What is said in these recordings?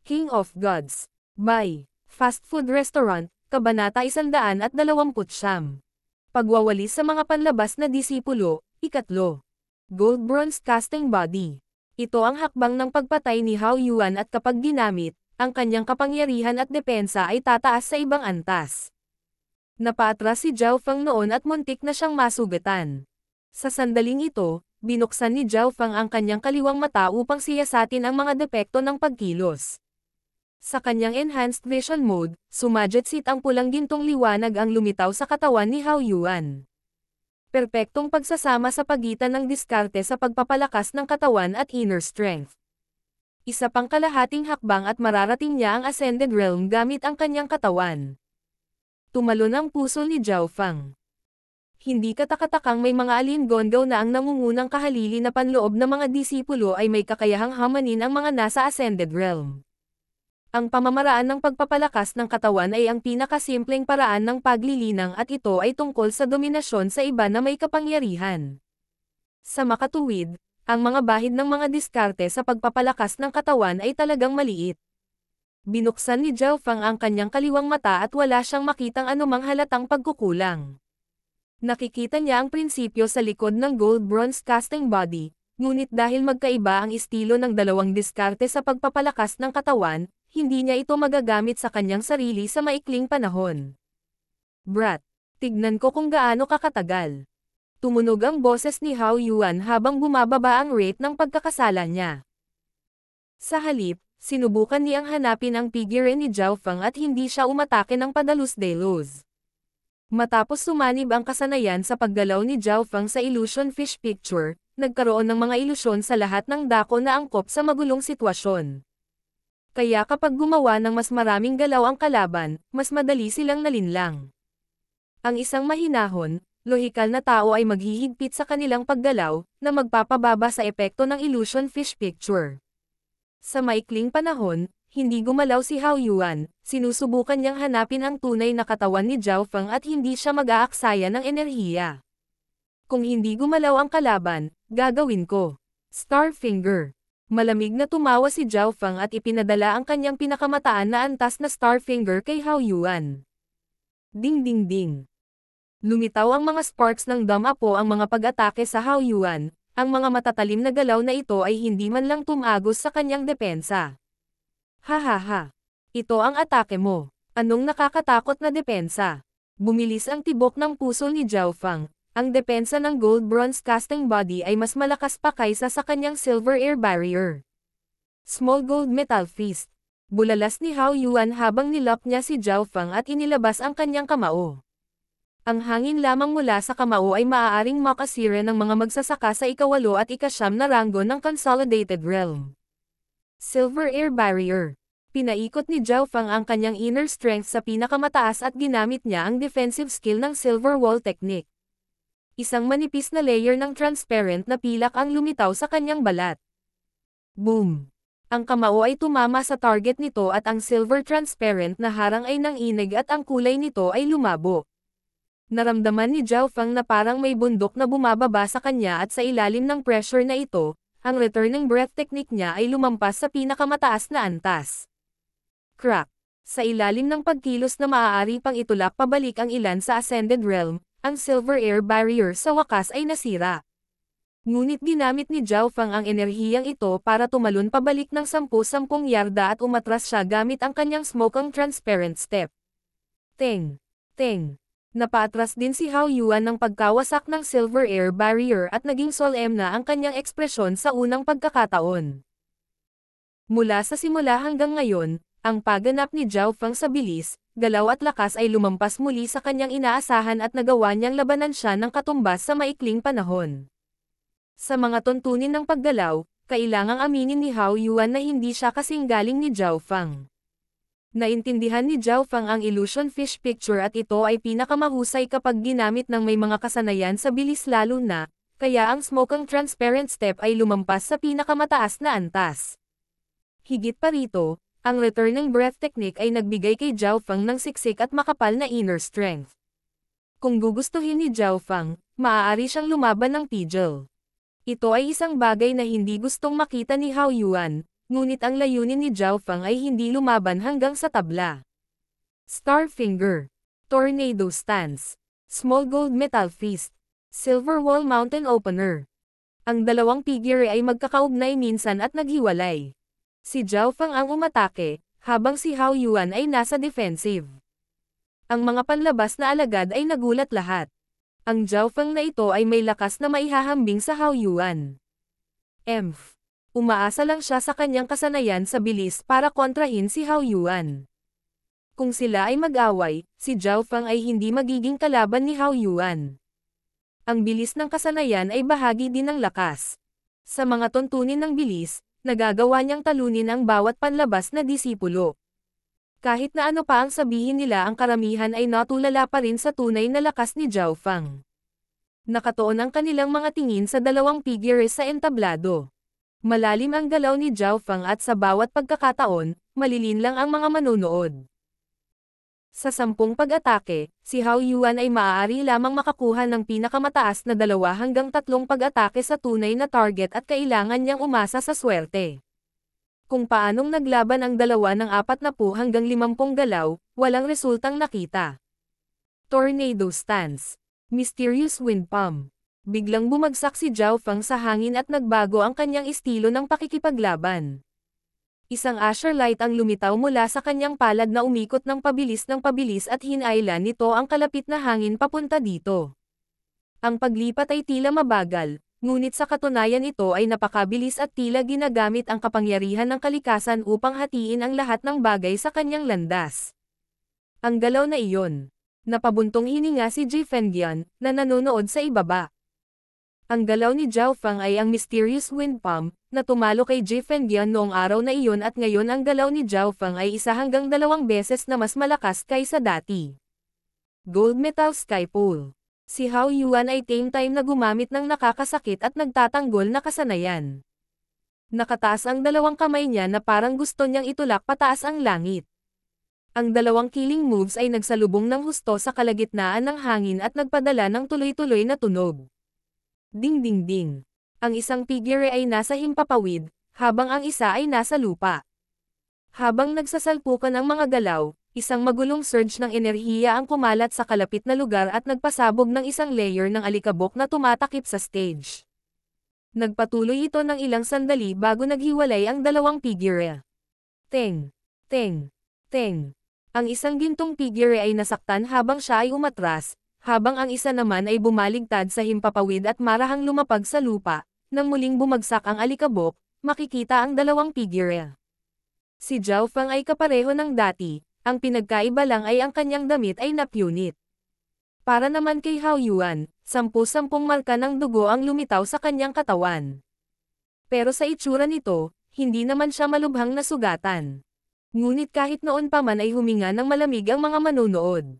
King of Gods. By Fast Food Restaurant, Kabanata 129. Pagwawalis sa mga panlabas na disipulo, ikatlo. Gold bronze casting body. Ito ang hakbang ng pagpatay ni Hao Yuan at kapag ginamit, ang kanyang kapangyarihan at depensa ay tataas sa ibang antas. Napaatras si Zhao Feng noon at muntik na siyang masugatan. Sa sandaling ito, binuksan ni Zhao Feng ang kanyang kaliwang mata upang siyasatin ang mga depekto ng pagkilos. Sa kanyang enhanced vision mode, sumadjetsit ang pulang gintong liwanag ang lumitaw sa katawan ni Hao Yuan. Perpektong pagsasama sa pagitan ng diskarte sa pagpapalakas ng katawan at inner strength. Isa pang kalahating hakbang at mararating niya ang Ascended Realm gamit ang kanyang katawan. Tumalon ang puso ni Zhao Feng. Hindi katakatakang may mga alingongaw na ang nangungunang kahalili na panloob na mga disipulo ay may kakayahang hamanin ang mga nasa Ascended Realm. Ang pamamaraan ng pagpapalakas ng katawan ay ang pinakasimpleng paraan ng paglilinang at ito ay tungkol sa dominasyon sa iba na may kapangyarihan. Sa makatuwid, ang mga bahid ng mga diskarte sa pagpapalakas ng katawan ay talagang maliit. Binuksan ni Zhao Feng ang kanyang kaliwang mata at wala siyang makitang anumang halatang pagkukulang. Nakikita niya ang prinsipyo sa likod ng gold bronze casting body, ngunit dahil magkaiba ang estilo ng dalawang diskarte sa pagpapalakas ng katawan, hindi niya ito magagamit sa kanyang sarili sa maikling panahon. Brat, tignan ko kung gaano kakatagal. Tumunog ang boses ni Hao Yuan habang bumababa ang rate ng pagkakasala niya. Sa halip, sinubukan niyang hanapin ang figure ni Zhao Feng at hindi siya umatake ng padalos-dalos. Matapos sumanib ang kasanayan sa paggalaw ni Zhao Feng sa illusion fish picture, nagkaroon ng mga ilusyon sa lahat ng dako na angkop sa magulong sitwasyon. Kaya kapag gumawa ng mas maraming galaw ang kalaban, mas madali silang nalinlang. Ang isang mahinahon, lohikal na tao ay maghihigpit sa kanilang paggalaw, na magpapababa sa epekto ng illusion fish picture. Sa maikling panahon, hindi gumalaw si Hao Yuan, sinusubukan niyang hanapin ang tunay na katawan ni Zhao Feng at hindi siya mag-aaksaya ng enerhiya. Kung hindi gumalaw ang kalaban, gagawin ko. Starfinger. Malamig na tumawa si Zhao Feng at ipinadala ang kanyang pinakamataan na antas na Starfinger kay Hao Yuan. Ding ding ding. Lumitaw ang mga sparks ng damapo ang mga pag-atake sa Hao Yuan. Ang mga matatalim na galaw na ito ay hindi man lang tumagos sa kanyang depensa. Hahaha. Ito ang atake mo. Anong nakakatakot na depensa? Bumilis ang tibok ng puso ni Zhao Feng. Ang depensa ng gold bronze casting body ay mas malakas pa kaysa sa kanyang silver air barrier. Small gold metal fist. Bulalas ni Hao Yuan habang nilap niya si Zhao Feng at inilabas ang kanyang kamao. Ang hangin lamang mula sa kamao ay maaaring makasira ng mga magsasaka sa ika-8 at ika-9 na ranggo ng Consolidated Realm. Silver Air Barrier. Pinaikot ni Zhao Feng ang kanyang inner strength sa pinakamataas at ginamit niya ang defensive skill ng Silver Wall Technique. Isang manipis na layer ng transparent na pilak ang lumitaw sa kanyang balat. Boom! Ang kamao ay tumama sa target nito at ang silver transparent na harang ay nanginig at ang kulay nito ay lumabo. Naramdaman ni Zhao Feng na parang may bundok na bumababa sa kanya at sa ilalim ng pressure na ito, ang returning breath technique niya ay lumampas sa pinakamataas na antas. Crack! Sa ilalim ng pagkilos na maaari pang itulak pabalik ang ilan sa Ascended Realm, ang Silver Air Barrier sa wakas ay nasira. Ngunit ginamit ni Zhao Feng ang enerhiyang ito para tumalon pabalik ng 10 yarda at umatras siya gamit ang kanyang smoke transparent step. Teng! Teng! Napaatras din si Hao Yuan ng pagkawasak ng Silver Air Barrier at naging solemn na ang kanyang ekspresyon sa unang pagkakataon. Mula sa simula hanggang ngayon, ang pagganap ni Zhao Feng sa bilis, galaw at lakas ay lumampas muli sa kanyang inaasahan at nagawa niyang labanan siya ng katumbas sa maikling panahon. Sa mga tuntunin ng paggalaw, kailangang aminin ni Hao Yuan na hindi siya kasing galing ni Zhao Feng. Naintindihan ni Zhao Feng ang illusion fish picture at ito ay pinakamahusay kapag ginamit ng may mga kasanayan sa bilis lalo na, kaya ang smoke transparent step ay lumampas sa pinakamataas na antas. Higit pa rito, ang returning breath technique ay nagbigay kay Zhao Feng ng siksik at makapal na inner strength. Kung gugustuhin ni Zhao Feng, maaari siyang lumaban ng pigil. Ito ay isang bagay na hindi gustong makita ni Hao Yuan, Ngunit ang layunin ni Zhao Feng ay hindi lumaban hanggang sa tabla. Starfinger. Tornado Stance. Small Gold Metal Fist. Silver Wall Mountain Opener. Ang dalawang figure ay magkakaugnay minsan at naghiwalay. Si Zhao Feng ang umatake, habang si Hao Yuan ay nasa defensive. Ang mga panlabas na alagad ay nagulat lahat. Ang Zhao Feng na ito ay may lakas na maihahambing sa Hao Yuan. Umaasa lang siya sa kanyang kasanayan sa bilis para kontrahin si Hao Yuan. Kung sila ay mag-away, si Zhao Feng ay hindi magiging kalaban ni Hao Yuan. Ang bilis ng kasanayan ay bahagi din ng lakas. Sa mga tuntunin ng bilis, nagagawa niyang talunin ang bawat panlabas na disipulo. Kahit na ano pa ang sabihin nila, ang karamihan ay natulala pa rin sa tunay na lakas ni Zhao Feng. Nakatuon ang kanilang mga tingin sa dalawang figures sa entablado. Malalim ang galaw ni Zhao Feng at sa bawat pagkakataon, malilin lang ang mga manonood. Sa 10 pag-atake, si Hao Yuan ay maaari lamang makakuha ng pinakamataas na 2 hanggang 3 pag-atake sa tunay na target at kailangan niyang umasa sa swerte. Kung paanong naglaban ang dalawa ng 40 hanggang 50 galaw, walang resultang nakita. Tornado Stance. Mysterious Wind Palm. Biglang bumagsak si Zhao Feng sa hangin at nagbago ang kanyang estilo ng pakikipaglaban. Isang Asher Light ang lumitaw mula sa kanyang palad na umikot ng pabilis at hinailan nito ang kalapit na hangin papunta dito. Ang paglipat ay tila mabagal, ngunit sa katunayan ito ay napakabilis at tila ginagamit ang kapangyarihan ng kalikasan upang hatiin ang lahat ng bagay sa kanyang landas. Ang galaw na iyon. Napabuntong hininga si Ji Fengyan, na nanonood sa ibaba. Ang galaw ni Zhao Feng ay ang Mysterious Wind Palm, na tumalo kay Ji Fengyan noong araw na iyon, at ngayon ang galaw ni Zhao Feng ay 1 hanggang 2 beses na mas malakas kaysa dati. Gold Metal Sky Pole. Si Hao Yuan ay time na gumamit ng nakakasakit at nagtatanggol na kasanayan. Nakataas ang dalawang kamay niya na parang gusto niyang itulak pataas ang langit. Ang dalawang killing moves ay nagsalubong ng husto sa kalagitnaan ng hangin at nagpadala ng tuloy-tuloy na tunog. Ding ding ding. Ang isang figure ay nasa himpapawid, habang ang isa ay nasa lupa. Habang nagsasalpukan ang mga galaw, isang magulong surge ng enerhiya ang kumalat sa kalapit na lugar at nagpasabog ng isang layer ng alikabok na tumatakip sa stage. Nagpatuloy ito ng ilang sandali bago naghiwalay ang dalawang figure. Teng! Teng! Teng! Ang isang gintong figure ay nasaktan habang siya ay umatras, habang ang isa naman ay bumaligtad sa himpapawid at marahang lumapag sa lupa. Nang muling bumagsak ang alikabok, makikita ang dalawang figure. Si Zhao Feng ay kapareho ng dati, ang pinagkaiba lang ay ang kanyang damit ay napunit. Para naman kay Hao Yuan, 10-10 marka ng dugo ang lumitaw sa kanyang katawan. Pero sa itsura nito, hindi naman siya malubhang nasugatan. Ngunit kahit noon pa man ay huminga ng malamig ang mga manonood.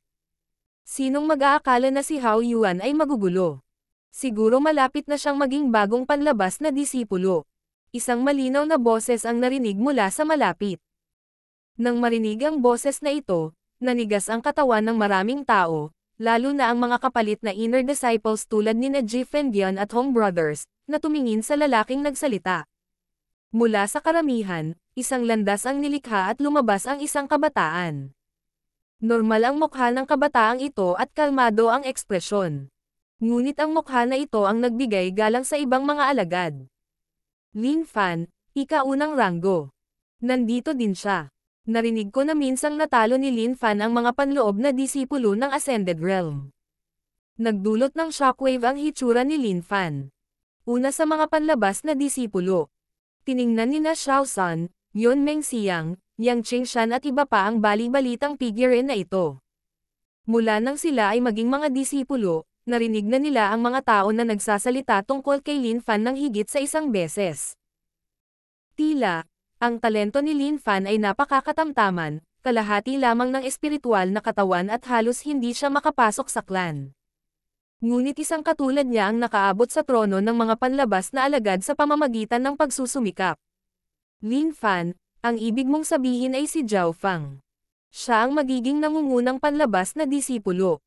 Sinong mag-aakala na si Hao Yuan ay magugulo? Siguro malapit na siyang maging bagong panlabas na disipulo. Isang malinaw na boses ang narinig mula sa malapit. Nang marinig ang boses na ito, nanigas ang katawan ng maraming tao, lalo na ang mga kapalit na inner disciples tulad ni Ji Fengyan at Hong Brothers, na tumingin sa lalaking nagsalita. Mula sa karamihan, isang landas ang nilikha at lumabas ang isang kabataan. Normal ang mukha ng kabataang ito at kalmado ang ekspresyon. Ngunit ang mukha na ito ang nagbigay galang sa ibang mga alagad. Lin Fan, ika-unang ranggo. Nandito din siya. Narinig ko na minsang natalo ni Lin Fan ang mga panloob na disipulo ng Ascended Realm. Nagdulot ng shockwave ang hitsura ni Lin Fan. Una sa mga panlabas na disipulo. Tiningnan ni na Xiao San, Yun Meng Xiang, Yang Qingshan at iba pa ang bali-balitang figure na ito. Mula nang sila ay maging mga disipulo, narinig na nila ang mga tao na nagsasalita tungkol kay Lin Fan ng higit sa 1 beses. Tila, ang talento ni Lin Fan ay napakakatamtaman, kalahati lamang ng espiritual na katawan at halos hindi siya makapasok sa clan. Ngunit isang katulad niya ang nakaabot sa trono ng mga panlabas na alagad sa pamamagitan ng pagsusumikap. Lin Fan, ang ibig mong sabihin ay si Zhao Feng. Siya ang magiging nangungunang panlabas na disipulo.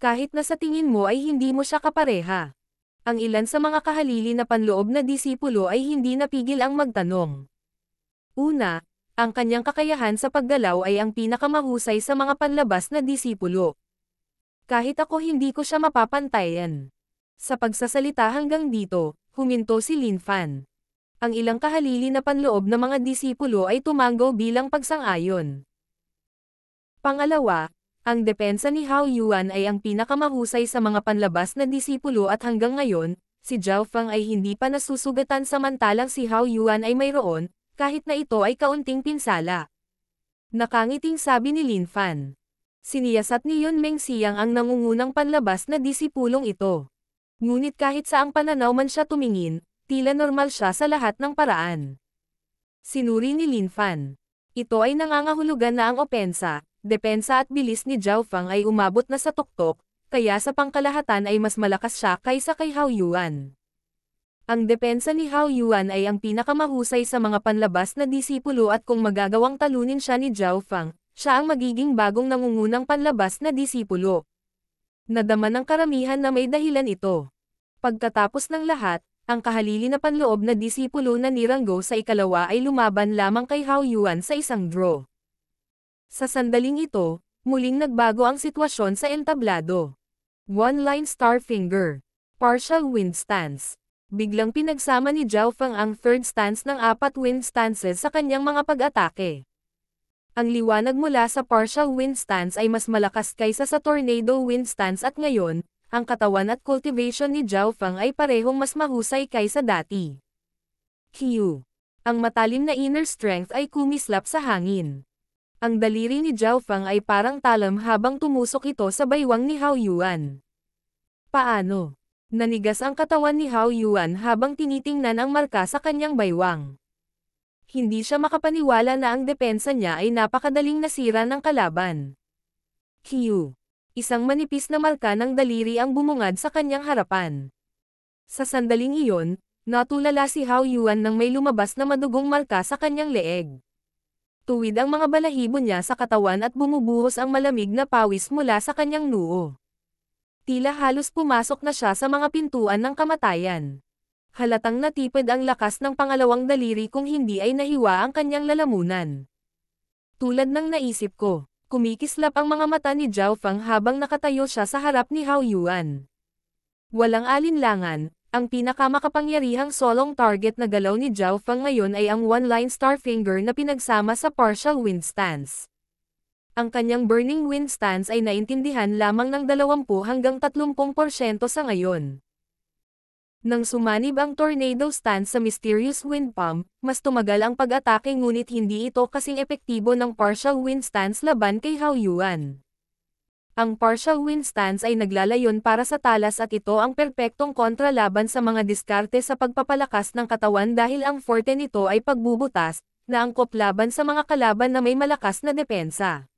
Kahit na sa tingin mo ay hindi mo siya kapareha. Ang ilan sa mga kahalili na panloob na disipulo ay hindi napigil ang magtanong. Una, ang kanyang kakayahan sa paggalaw ay ang pinakamahusay sa mga panlabas na disipulo. Kahit ako hindi ko siya mapapantayan. Sa pagsasalita hanggang dito, huminto si Lin Fan. Ang ilang kahalili na panloob na mga disipulo ay tumanggaw bilang pagsang-ayon. Pangalawa, ang depensa ni Hao Yuan ay ang pinakamahusay sa mga panlabas na disipulo at hanggang ngayon, si Zhao Feng ay hindi pa nasusugatan samantalang si Hao Yuan ay mayroon, kahit na ito ay kaunting pinsala. Nakangiting sabi ni Lin Fan. Siniyasat ni Yun Mengxiang ang nangungunang panlabas na disipulong ito. Ngunit kahit saang pananaw man siya tumingin, tila normal siya sa lahat ng paraan. Sinuri ni Lin Fan. Ito ay nangangahulugan na ang opensa, depensa at bilis ni Zhao Feng ay umabot na sa tuktok, kaya sa pangkalahatan ay mas malakas siya kaysa kay Hao Yuan. Ang depensa ni Hao Yuan ay ang pinakamahusay sa mga panlabas na disipulo at kung magagawang talunin siya ni Zhao Feng, siya ang magiging bagong nangungunang panlabas na disipulo. Nadama ng karamihan na may dahilan ito. Pagkatapos ng lahat, ang kahalili na panloob na disipulo na niranggo sa ikalawa ay lumaban lamang kay Hao Yuan sa isang draw. Sa sandaling ito, muling nagbago ang sitwasyon sa entablado. One-line star finger. Partial wind stance. Biglang pinagsama ni Zhao Feng ang third stance ng 4 wind stances sa kanyang mga pag-atake. Ang liwanag mula sa partial wind stance ay mas malakas kaysa sa tornado wind stance at ngayon, ang katawan at cultivation ni Zhao Feng ay parehong mas mahusay kaysa dati. Q. Ang matalim na inner strength ay kumislap sa hangin. Ang daliri ni Zhao Feng ay parang talam habang tumusok ito sa baywang ni Hao Yuan. Paano? Nanigas ang katawan ni Hao Yuan habang tinitingnan ang marka sa kanyang baywang. Hindi siya makapaniwala na ang depensa niya ay napakadaling nasira ng kalaban. Q. Isang manipis na marka ng daliri ang bumungad sa kanyang harapan. Sa sandaling iyon, natulala si Hao Yuan nang may lumabas na madugong marka sa kanyang leeg. Tuwid ang mga balahibo niya sa katawan at bumubuhos ang malamig na pawis mula sa kanyang noo. Tila halos pumasok na siya sa mga pintuan ng kamatayan. Halatang natipid ang lakas ng pangalawang daliri kung hindi ay nahiwa ang kanyang lalamunan. Tulad ng naisip ko, kumikislap ang mga mata ni Zhao Feng habang nakatayo siya sa harap ni Hao Yuan. Walang alinlangan, ang pinakamakapangyarihang solong target na galaw ni Zhao Feng ngayon ay ang one-line star finger na pinagsama sa partial wind stance. Ang kanyang burning wind stance ay naintindihan lamang ng 20 hanggang 30% sa ngayon. Nang sumanib ang tornado stance sa mysterious wind palm, mas tumagal ang pag-atake ngunit hindi ito kasing epektibo ng partial wind stance laban kay Hao Yuan. Ang partial wind stance ay naglalayon para sa talas at ito ang perpektong kontra laban sa mga diskarte sa pagpapalakas ng katawan dahil ang forte nito ay pagbubutas, na angkop laban sa mga kalaban na may malakas na depensa.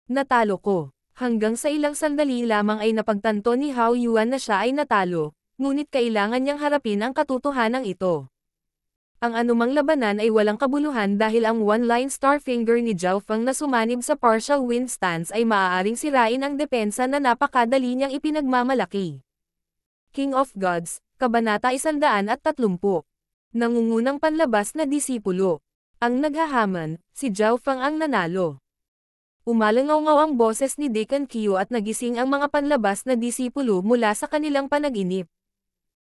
Natalo ko. Hanggang sa ilang sandali lamang ay napagtanto ni Hao Yuan na siya ay natalo, ngunit kailangan niyang harapin ang katotohanan ito. Ang anumang labanan ay walang kabuluhan dahil ang one-line star finger ni Zhao Feng na sumanib sa partial wind stance ay maaaring sirain ang depensa na napakadali niyang ipinagmamalaki. King of Gods, Kabanata 130. Nangungunang panlabas na disipulo. Ang naghahaman, si Zhao Feng ang nanalo. Umalangaw-ngaw ang boses ni Deacon Q at nagising ang mga panlabas na disipulo mula sa kanilang panaginip.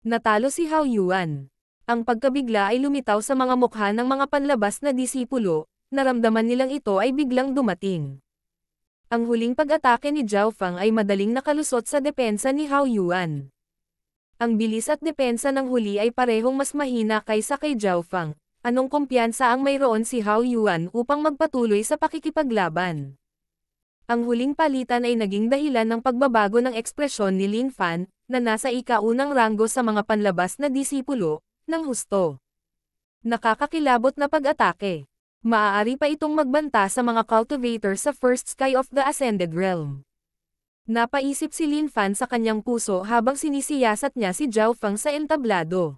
Natalo si Hao Yuan. Ang pagkabigla ay lumitaw sa mga mukha ng mga panlabas na disipulo, naramdaman nilang ito ay biglang dumating. Ang huling pag-atake ni Zhao Feng ay madaling nakalusot sa depensa ni Hao Yuan. Ang bilis at depensa ng huli ay parehong mas mahina kaysa kay Zhao Feng. Anong kumpiyansa ang mayroon si Hao Yuan upang magpatuloy sa pakikipaglaban? Ang huling palitan ay naging dahilan ng pagbabago ng ekspresyon ni Lin Fan, na nasa ika-unang ranggo sa mga panlabas na disipulo, ng husto. Nakakakilabot na pag-atake. Maaari pa itong magbanta sa mga cultivator sa First Sky of the Ascended Realm. Napaisip si Lin Fan sa kanyang puso habang sinisiyasat niya si Zhao Feng sa entablado.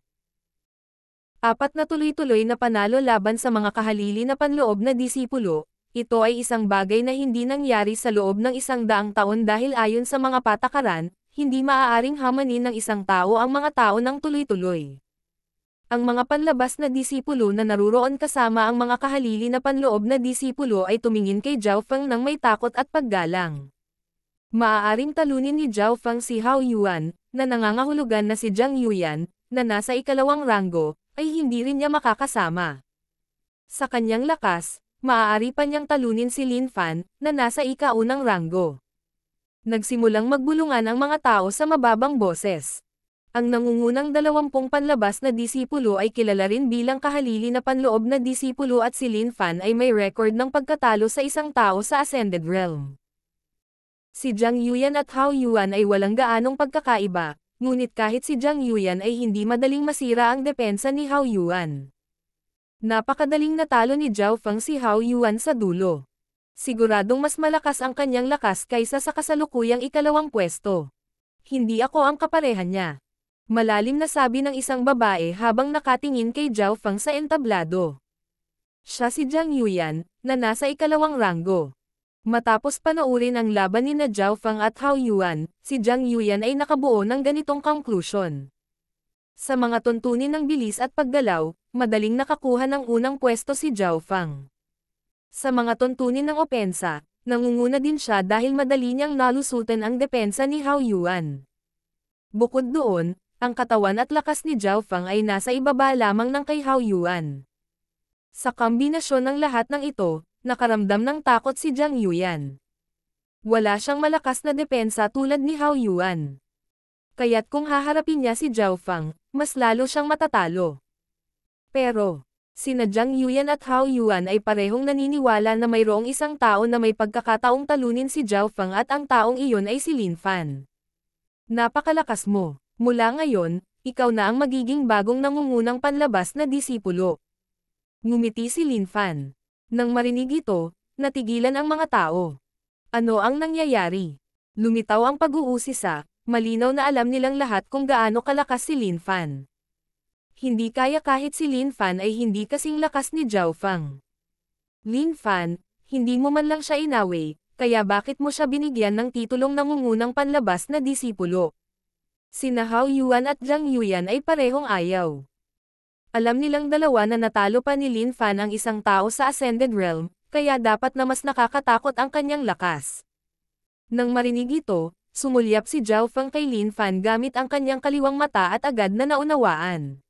4 na tuloy-tuloy na panalo laban sa mga kahalili na panloob na disipulo. Ito ay isang bagay na hindi nangyari sa loob ng 100 taon dahil ayon sa mga patakaran, hindi maaaring hamanin ng isang tao ang mga tao ng tuloy-tuloy. Ang mga panlabas na disipulo na naruroon kasama ang mga kahalili na panloob na disipulo ay tumingin kay Zhao Feng nang may takot at paggalang. Maaaring talunin ni Zhao Feng si Hao Yuan, na nangangahulugan na si Jiang Yuyan, na nasa ikalawang ranggo, ay hindi rin niya makakasama. Sa kanyang lakas, maaari pa niyang talunin si Lin Fan, na nasa ika-unang ranggo. Nagsimulang magbulungan ang mga tao sa mababang boses. Ang nangungunang 20 panlabas na disipulo ay kilala rin bilang kahalili na panloob na disipulo at si Lin Fan ay may record ng pagkatalo sa isang tao sa Ascended Realm. Si Jiang Yuyan at Hao Yuan ay walang gaanong pagkakaiba, ngunit kahit si Jiang Yuyan ay hindi madaling masira ang depensa ni Hao Yuan. Napakadaling natalo ni Zhao Feng si Hao Yuan sa dulo. Siguradong mas malakas ang kanyang lakas kaysa sa kasalukuyang ikalawang pwesto. Hindi ako ang kaparehan niya. Malalim na sabi ng isang babae habang nakatingin kay Zhao Feng sa entablado. Siya si Jiang Yuyan, na nasa ikalawang ranggo. Matapos panoorin ang laban ni na Zhao Feng at Hao Yuan, si Jiang Yuyan ay nakabuo ng ganitong conclusion. Sa mga tuntunin ng bilis at paggalaw, madaling nakakuha ng unang pwesto si Zhao Feng. Sa mga tuntunin ng opensa, nangunguna din siya dahil madali niyang nalusutan ang depensa ni Hao Yuan. Bukod doon, ang katawan at lakas ni Zhao Feng ay nasa ibaba lamang ng kay Hao Yuan. Sa kombinasyon ng lahat ng ito, nakaramdam ng takot si Jiang Yuyan. Wala siyang malakas na depensa tulad ni Hao Yuan. Kaya't kung haharapin niya si Zhao Feng, mas lalo siyang matatalo. Pero, sina Jiang Yuyan at Hao Yuan ay parehong naniniwala na mayroong isang tao na may pagkakataong talunin si Zhao Feng at ang taong iyon ay si Lin Fan. Napakalakas mo. Mula ngayon, ikaw na ang magiging bagong nangungunang panlabas na disipulo. Ngumiti si Lin Fan. Nang marinig ito, natigilan ang mga tao. Ano ang nangyayari? Lumitaw ang pag-uusisa, malinaw na alam nilang lahat kung gaano kalakas si Lin Fan. Hindi kaya kahit si Lin Fan ay hindi kasing lakas ni Zhao Feng. Lin Fan, hindi mo man lang siya inaway, kaya bakit mo siya binigyan ng titulong nangungunang panlabas na disipulo? Sina Hao Yuan at Jiang Yuyan ay parehong ayaw. Alam nilang dalawa na natalo pa ni Lin Fan ang isang tao sa Ascended Realm, kaya dapat na mas nakakatakot ang kanyang lakas. Nang marinig ito, sumulyap si Zhao Feng kay Lin Fan gamit ang kanyang kaliwang mata at agad na naunawaan.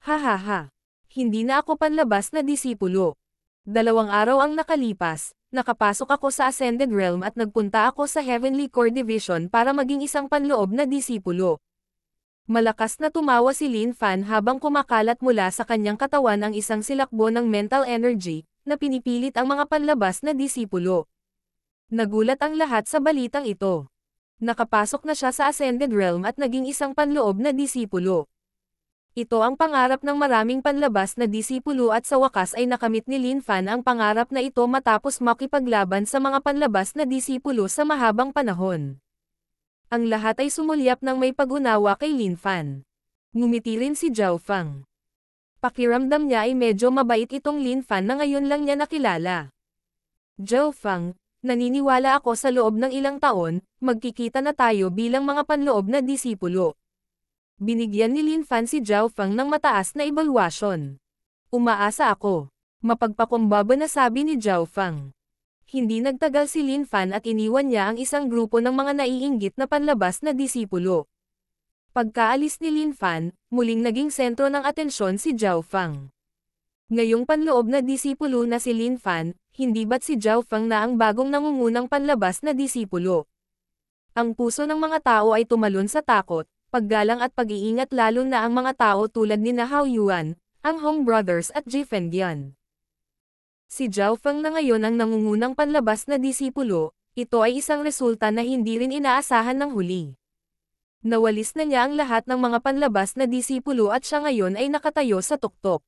Hahaha. Hindi na ako panlabas na disipulo. 2 araw ang nakalipas, nakapasok ako sa Ascended Realm at nagpunta ako sa Heavenly Core Division para maging isang panloob na disipulo. Malakas na tumawa si Lin Fan habang kumakalat mula sa kanyang katawan ang isang silakbo ng mental energy, na pinipilit ang mga panlabas na disipulo. Nagulat ang lahat sa balitang ito. Nakapasok na siya sa Ascended Realm at naging isang panloob na disipulo. Ito ang pangarap ng maraming panlabas na disipulo at sa wakas ay nakamit ni Lin Fan ang pangarap na ito matapos makipaglaban sa mga panlabas na disipulo sa mahabang panahon. Ang lahat ay sumulyap ng may pag-unawa kay Lin Fan. Ngumiti rin si Zhao Feng. Pakiramdam niya ay medyo mabait itong Lin Fan na ngayon lang niya nakilala. Zhao Feng, naniniwala ako sa loob ng ilang taon, magkikita na tayo bilang mga panloob na disipulo. Binigyan ni Lin Fan si Zhao Feng ng mataas na ebalwasyon. Umaasa ako. Mapagpakumbaba na sabi ni Zhao Feng. Hindi nagtagal si Lin Fan at iniwan niya ang isang grupo ng mga naiinggit na panlabas na disipulo. Pagkaalis ni Lin Fan, muling naging sentro ng atensyon si Zhao Feng. Ngayong panloob na disipulo na si Lin Fan, hindi ba't si Zhao Feng na ang bagong nangungunang panlabas na disipulo? Ang puso ng mga tao ay tumalon sa takot, paggalang at pag-iingat lalo na ang mga tao tulad ni Hao Yuan, ang Hong Brothers at Ji Fengdian. Si Zhao Feng na ngayon ang nangungunang panlabas na disipulo, ito ay isang resulta na hindi rin inaasahan ng huli. Nawalis na niya ang lahat ng mga panlabas na disipulo at siya ngayon ay nakatayo sa tuktok.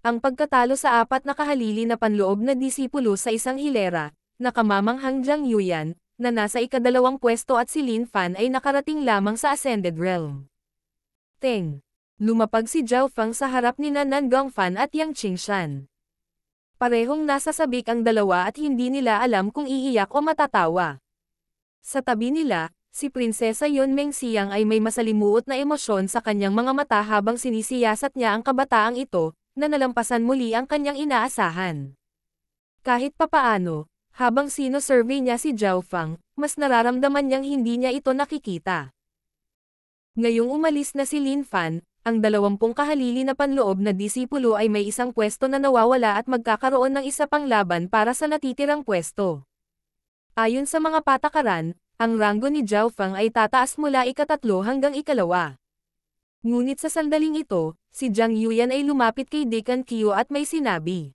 Ang pagkatalo sa 4 na kahalili na panloob na disipulo sa isang hilera, nakamamanghang Jiang Yuyan, na nasa ika-2 pwesto at si Lin Fan ay nakarating lamang sa Ascended Realm. Teng. Lumapag si Zhao Feng sa harap ni Nan Gongfan at Yang Qingshan. Parehong nasa sabik ang dalawa at hindi nila alam kung iiyak o matatawa. Sa tabi nila, si Prinsesa Yun Mengxiang ay may masalimuot na emosyon sa kanyang mga mata habang sinisiyasat niya ang kabataang ito, na nalampasan muli ang kanyang inaasahan. Kahit papaano, habang sino-survey niya si Zhao Fang, mas nararamdaman niyang hindi niya ito nakikita. Ngayong umalis na si Lin Fan, ang 20 kahalili na panloob na disipulo ay may isang pwesto na nawawala at magkakaroon ng isa pang laban para sa natitirang pwesto. Ayon sa mga patakaran, ang ranggo ni Zhao Fang ay tataas mula ika-3 hanggang ika-2. Ngunit sa sandaling ito, si Jiang Yuyan ay lumapit kay Deacon Qiu at may sinabi.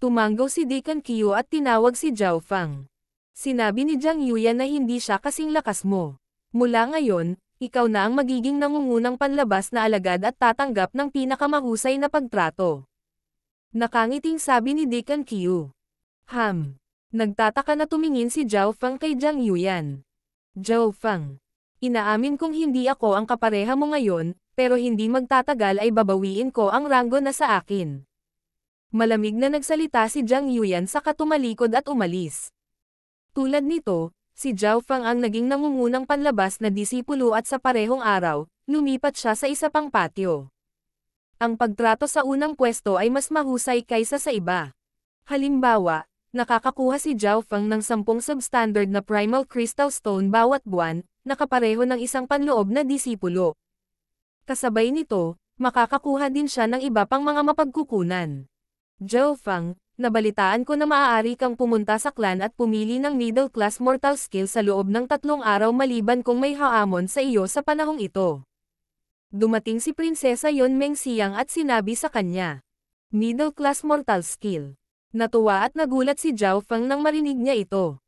Tumanggaw si Deacon Qiu at tinawag si Zhao Fang. Sinabi ni Jiang Yuyan na hindi siya kasing lakas mo. Mula ngayon, ikaw na ang magiging nangungunang panlabas na alagad at tatanggap ng pinakamahusay na pagtrato. Nakangiting sabi ni Deacon Qiu. Nagtataka na tumingin si Zhao Fang kay Jiang Yuyan. Zhao Fang. Inaamin kong hindi ako ang kapareha mo ngayon, pero hindi magtatagal ay babawiin ko ang ranggo na sa akin. Malamig na nagsalita si Jiang Yuyan saka tumalikod at umalis. Tulad nito, si Zhao Fang ang naging nangungunang panlabas na disipulo at sa parehong araw, lumipat siya sa isa pang patio. Ang pagtrato sa unang pwesto ay mas mahusay kaysa sa iba. Halimbawa, nakakakuha si Zhao Fang ng 10 substandard na Primal Crystal Stone bawat buwan, nakapareho ng isang panloob na disipulo. Kasabay nito, makakakuha din siya ng iba pang mga mapagkukunan. Zhao Fang, nabalitaan ko na maaari kang pumunta sa clan at pumili ng middle class mortal skill sa loob ng 3 araw maliban kung may haamon sa iyo sa panahong ito. Dumating si Prinsesa Yun Mengxiang at sinabi sa kanya. Middle class mortal skill. Natuwa at nagulat si Zhao Fang nang marinig niya ito.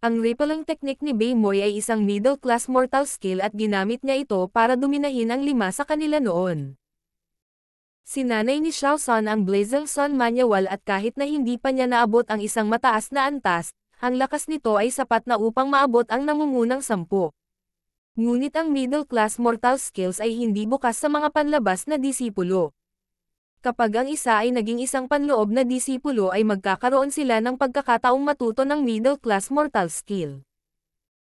Ang rippling technique ni Bei Moy ay isang middle class mortal skill at ginamit niya ito para duminahin ang 5 sa kanila noon. Sinanay ni Xiao San ang Blazing Sun Manual at kahit na hindi pa niya naabot ang isang mataas na antas, ang lakas nito ay sapat na upang maabot ang nangungunang 10. Ngunit ang middle class mortal skills ay hindi bukas sa mga panlabas na disipulo. Kapag ang isa ay naging isang panloob na disipulo ay magkakaroon sila ng pagkakataong matuto ng middle class mortal skill.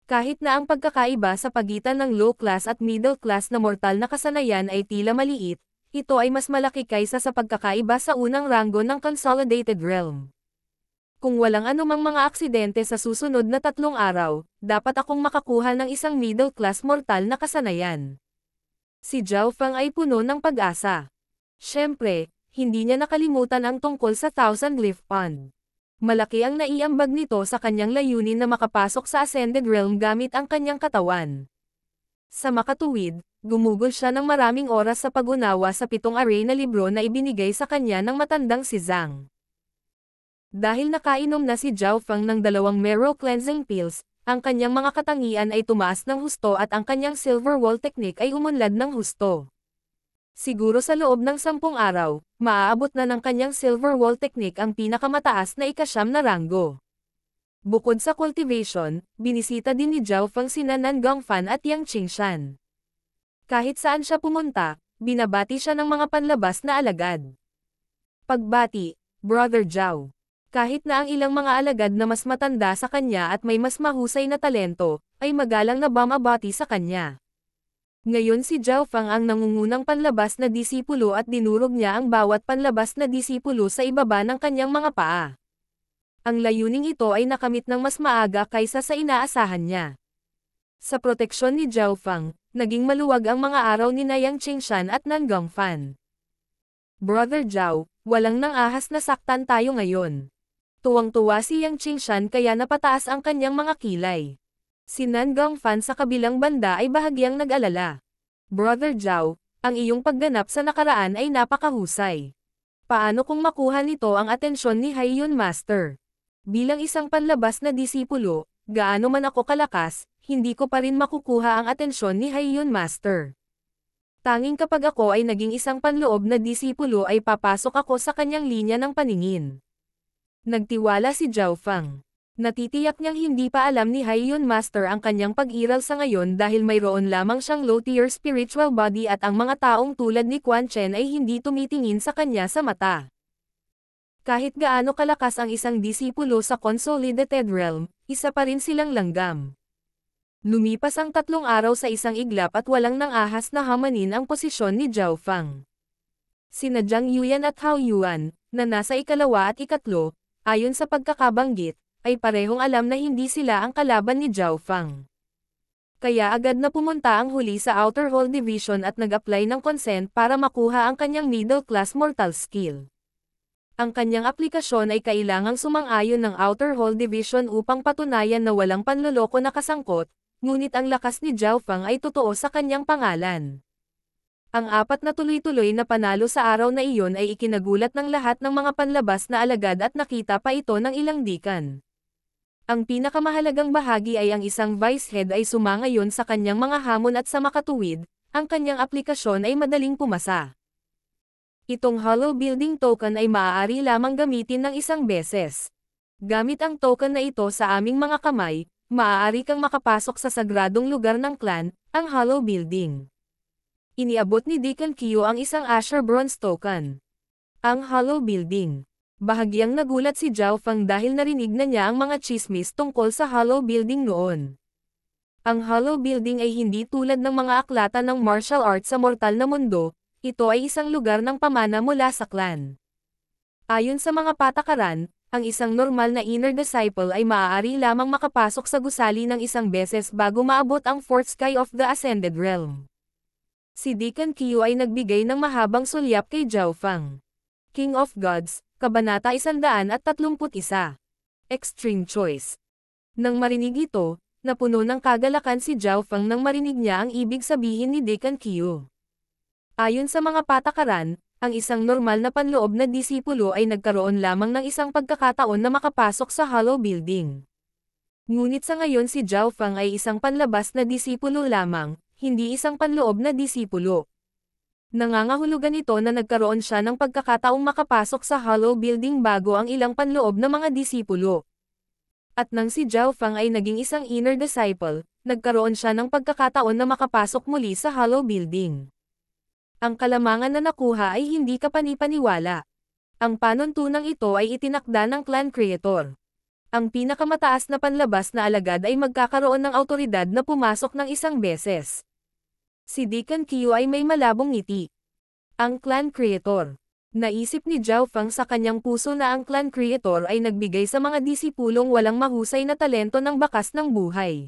Kahit na ang pagkakaiba sa pagitan ng low class at middle class na mortal na kasanayan ay tila maliit, ito ay mas malaki kaysa sa pagkakaiba sa unang ranggo ng Consolidated Realm. Kung walang anumang mga aksidente sa susunod na 3 araw, dapat akong makakuha ng isang middle class mortal na kasanayan. Si Zhao Fang ay puno ng pag-asa. Siyempre, hindi niya nakalimutan ang tungkol sa Thousand Leaf Pond. Malaki ang naiambag nito sa kanyang layunin na makapasok sa Ascended Realm gamit ang kanyang katawan. Sa makatuwid, gumugol siya ng maraming oras sa pag-unawa sa 7 array na libro na ibinigay sa kanya ng matandang si Zhang. Dahil nakainom na si Zhao Fang ng 2 marrow cleansing pills, ang kanyang mga katangian ay tumaas ng husto at ang kanyang silver wall technique ay umunlad ng husto. Siguro sa loob ng 10 araw, maaabot na ng kanyang silver wall technique ang pinakamataas na ika-9 na ranggo. Bukod sa cultivation, binisita din ni Zhao Fang sina Nan Gongfan at Yang Qingshan. Kahit saan siya pumunta, binabati siya ng mga panlabas na alagad. Pagbati, Brother Zhao. Kahit na ang ilang mga alagad na mas matanda sa kanya at may mas mahusay na talento, ay magalang na bumabati sa kanya. Ngayon si Zhao Fang ang nangungunang panlabas na disipulo at dinurog niya ang bawat panlabas na disipulo sa ibaba ng kanyang mga paa. Ang layuning ito ay nakamit ng mas maaga kaysa sa inaasahan niya. Sa proteksyon ni Zhao Fang, naging maluwag ang mga araw ni Yang Qingshan at Nan Gongfan. Brother Zhao, walang nang ahas na saktan tayo ngayon. Tuwang-tuwa si Yang Qingshan kaya napataas ang kanyang mga kilay. Si Nan Gongfan sa kabilang banda ay bahagyang nag-alala. Brother Zhao, ang iyong pagganap sa nakaraan ay napakahusay. Paano kung makuha nito ang atensyon ni Haiyun Master? Bilang isang panlabas na disipulo, gaano man ako kalakas, hindi ko pa rin makukuha ang atensyon ni Haiyun Master. Tanging kapag ako ay naging isang panloob na disipulo ay papasok ako sa kanyang linya ng paningin. Nagtiwala si Zhao Fang. Natitiyak niyang hindi pa alam ni Haiyun Master ang kanyang pag-iral sa ngayon dahil mayroon lamang siyang low-tier spiritual body at ang mga taong tulad ni Quan Chen ay hindi tumitingin sa kanya sa mata. Kahit gaano kalakas ang isang disipulo sa Consolidated Realm, isa pa rin silang langgam. Lumipas ang 3 araw sa isang iglap at walang nang ahas na hamanin ang posisyon ni Zhao Fang. Sina Jiang Yuan at Hao Yuan, na nasa ikalawa at ikatlo, ayon sa pagkakabanggit, ay parehong alam na hindi sila ang kalaban ni Zhao Fang. Kaya agad na pumunta ang huli sa Outer Hall Division at nag-apply ng consent para makuha ang kanyang middle-class mortal skill. Ang kanyang aplikasyon ay kailangang sumang-ayon ng Outer Hall Division upang patunayan na walang panloloko na kasangkot, ngunit ang lakas ni Zhao Fang ay totoo sa kanyang pangalan. Ang 4 na tuloy-tuloy na panalo sa araw na iyon ay ikinagulat ng lahat ng mga panlabas na alagad at nakita pa ito ng ilang dekan. Ang pinakamahalagang bahagi ay ang isang vice head ay sumangayon sa kanyang mga hamon at sa makatuwid, ang kanyang aplikasyon ay madaling pumasa. Itong Hollow Building Token ay maaari lamang gamitin ng isang beses. Gamit ang token na ito sa aming mga kamay, maaari kang makapasok sa sagradong lugar ng clan, ang Hollow Building. Iniabot ni Deacon Q ang isang Asher Bronze Token. Ang Hollow Building. Bahagyang nagulat si Zhao Fang dahil narinig na niya ang mga chismis tungkol sa Hollow Building noon. Ang Hollow Building ay hindi tulad ng mga aklatan ng martial arts sa mortal na mundo, ito ay isang lugar ng pamana mula sa clan. Ayon sa mga patakaran, ang isang normal na inner disciple ay maaari lamang makapasok sa gusali ng isang beses bago maabot ang fourth sky of the Ascended Realm. Si Deacon Q ay nagbigay ng mahabang sulyap kay Zhao Fang. King of Gods, Kabanata 131. Extreme Choice. Nang marinig ito, napuno ng kagalakan si Zhao Fang nang marinig niya ang ibig sabihin ni Deacon Q. Ayon sa mga patakaran, ang isang normal na panloob na disipulo ay nagkaroon lamang ng isang pagkakataon na makapasok sa Hollow Building. Ngunit sa ngayon si Zhao Fang ay isang panlabas na disipulo lamang, hindi isang panloob na disipulo. Nangangahulugan ito na nagkaroon siya ng pagkakataong makapasok sa Hollow Building bago ang ilang panloob na mga disipulo. At nang si Zhao Fang ay naging isang inner disciple, nagkaroon siya ng pagkakataon na makapasok muli sa Hollow Building. Ang kalamangan na nakuha ay hindi kapanipaniwala. Ang panuntunang ito ay itinakda ng clan creator. Ang pinakamataas na panlabas na alagad ay magkakaroon ng awtoridad na pumasok ng isang beses. Si Deacon Q ay may malabong ngiti. Ang clan creator. Naisip ni Zhao Fang sa kanyang puso na ang clan creator ay nagbigay sa mga disipulong walang mahusay na talento ng bakas ng buhay.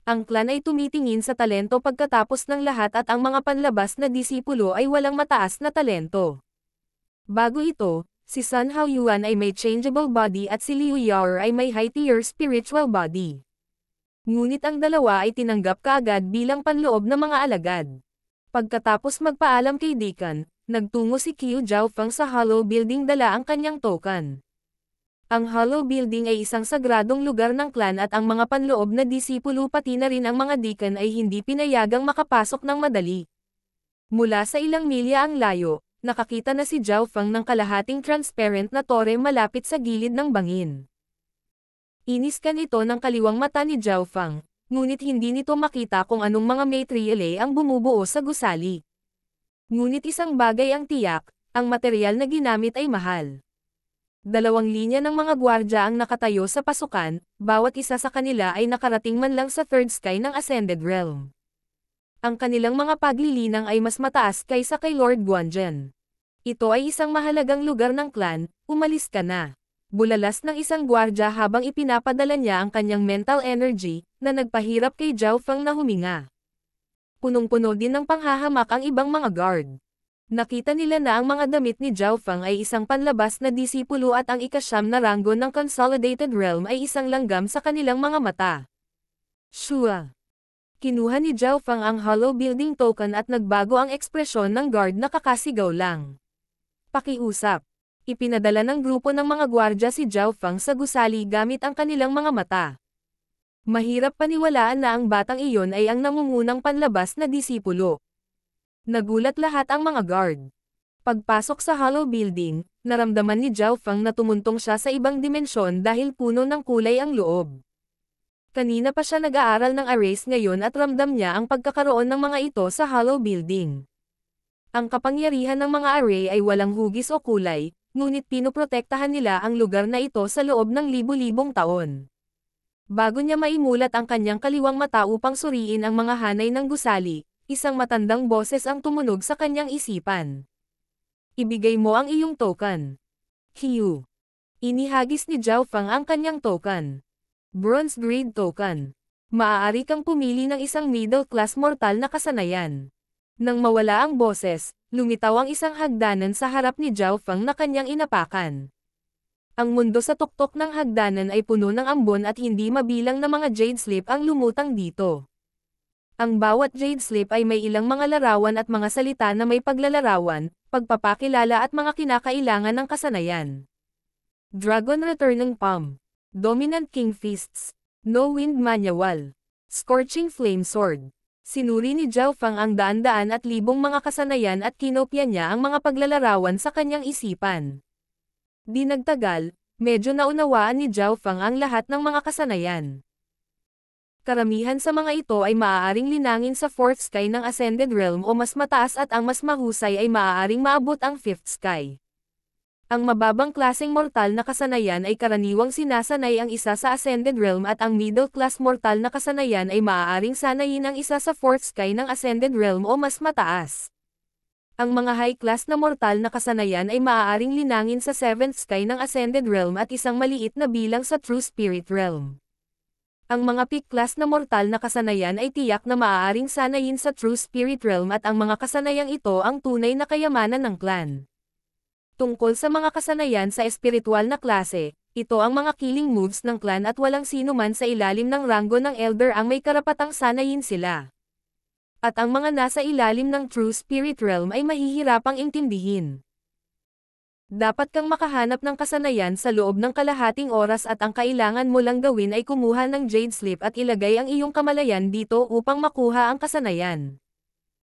Ang clan ay tumitingin sa talento pagkatapos ng lahat at ang mga panlabas na disipulo ay walang mataas na talento. Bago ito, si Sun Hao Yuan ay may changeable body at si Liu Yao ay may high-tier spiritual body. Ngunit ang dalawa ay tinanggap kaagad bilang panloob na mga alagad. Pagkatapos magpaalam kay Deacon, nagtungo si Qiu Zhao Fang sa Hollow Building dala ang kanyang token. Ang Hollow Building ay isang sagradong lugar ng clan at ang mga panloob na disipulo pati na rin ang mga Deacon ay hindi pinayagang makapasok ng madali. Mula sa ilang milya ang layo, nakakita na si Zhao Fang ng kalahating transparent na tore malapit sa gilid ng bangin. Iniskan ito ng kaliwang mata ni Zhao Fang, ngunit hindi nito makita kung anong mga material ang bumubuo sa gusali. Ngunit isang bagay ang tiyak, ang material na ginamit ay mahal. 2 linya ng mga gwardya ang nakatayo sa pasukan, bawat isa sa kanila ay nakarating man lang sa third sky ng Ascended Realm. Ang kanilang mga paglilinang ay mas mataas kaysa kay Lord Guanzhen. Ito ay isang mahalagang lugar ng clan, umalis ka na. Bulalas ng isang gwardya habang ipinapadala niya ang kanyang mental energy, na nagpahirap kay Zhao Fang na huminga. Punong-puno din ng panghahamak ang ibang mga guard. Nakita nila na ang mga damit ni Zhao Fang ay isang panlabas na disipulo at ang ika-9 na ranggo ng Consolidated Realm ay isang langgam sa kanilang mga mata. Shua. Kinuha ni Zhao Fang ang Hollow Building Token at nagbago ang ekspresyon ng guard na kakasigaw lang. Pakiusap. Ipinadala ng grupo ng mga gwardya si Zhao Fang sa gusali gamit ang kanilang mga mata. Mahirap paniwalaan na ang batang iyon ay ang nangungunang panlabas na disipulo. Nagulat lahat ang mga guard. Pagpasok sa Hollow Building, naramdaman ni Zhao Fang na tumuntong siya sa ibang dimensyon dahil puno ng kulay ang loob. Kanina pa siya nag-aaral ng arrays ngayon at ramdam niya ang pagkakaroon ng mga ito sa Hollow Building. Ang kapangyarihan ng mga array ay walang hugis o kulay, ngunit pinoprotektahan nila ang lugar na ito sa loob ng libu-libong taon. Bago niya maimulat ang kanyang kaliwang mata upang suriin ang mga hanay ng gusali, isang matandang boses ang tumunog sa kanyang isipan. Ibigay mo ang iyong token. Hiyu. Inihagis ni Zhao Fang ang kanyang token. Bronze Grade Token. Maaari kang pumili ng isang middle-class mortal na kasanayan. Nang mawala ang boses, lumitaw ang isang hagdanan sa harap ni Zhao Fang na kanyang inapakan. Ang mundo sa tuktok ng hagdanan ay puno ng ambon at hindi mabilang na mga jade slip ang lumutang dito. Ang bawat jade slip ay may ilang mga larawan at mga salita na may paglalarawan, pagpapakilala at mga kinakailangan ng kasanayan. Dragon Returning Palm. Dominant King Fists. No Wind Manual. Scorching Flame Sword. Sinuri ni Zhao Fang ang daan-daan at libong mga kasanayan at kinopya niya ang mga paglalarawan sa kanyang isipan. Di nagtagal, medyo naunawaan ni Zhao Fang ang lahat ng mga kasanayan. Karamihan sa mga ito ay maaaring linangin sa 4th sky ng Ascended Realm o mas mataas at ang mas mahusay ay maaaring maabot ang 5th sky. Ang mababang klaseng mortal na kasanayan ay karaniwang sinasanay ang isa sa Ascended Realm at ang middle-class mortal na kasanayan ay maaaring sanayin ang isa sa 4th sky ng Ascended Realm o mas mataas. Ang mga high-class na mortal na kasanayan ay maaaring linangin sa 7th sky ng Ascended Realm at isang maliit na bilang sa True Spirit Realm. Ang mga peak-class na mortal na kasanayan ay tiyak na maaaring sanayin sa True Spirit Realm at ang mga kasanayang ito ang tunay na kayamanan ng clan. Tungkol sa mga kasanayan sa espiritual na klase, ito ang mga killing moves ng clan at walang sino man sa ilalim ng ranggo ng Elder ang may karapatang sanayin sila. At ang mga nasa ilalim ng True Spirit Realm ay mahihirapang intindihin. Dapat kang makahanap ng kasanayan sa loob ng kalahating oras at ang kailangan mo lang gawin ay kumuha ng Jade Slip at ilagay ang iyong kamalayan dito upang makuha ang kasanayan.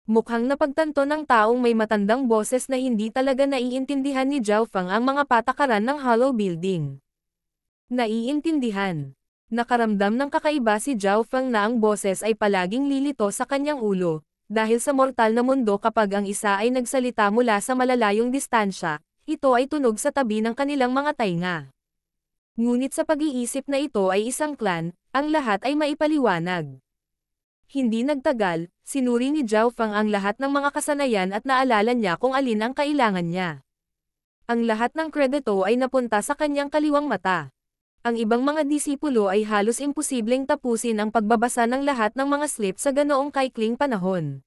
Mukhang napagtanto ng taong may matandang boses na hindi talaga naiintindihan ni Zhao Fang ang mga patakaran ng Hollow Building. Naiintindihan. Nakaramdam ng kakaiba si Zhao Fang na ang boses ay palaging lilito sa kanyang ulo, dahil sa mortal na mundo kapag ang isa ay nagsalita mula sa malalayong distansya, ito ay tunog sa tabi ng kanilang mga tainga. Ngunit sa pag-iisip na ito ay isang clan, ang lahat ay maipaliwanag. Hindi nagtagal, sinuri ni Zhao Fang ang lahat ng mga kasanayan at naalala niya kung alin ang kailangan niya. Ang lahat ng kredito ay napunta sa kanyang kaliwang mata. Ang ibang mga disipulo ay halos imposibleng tapusin ang pagbabasa ng lahat ng mga slip sa ganoong kaikling panahon.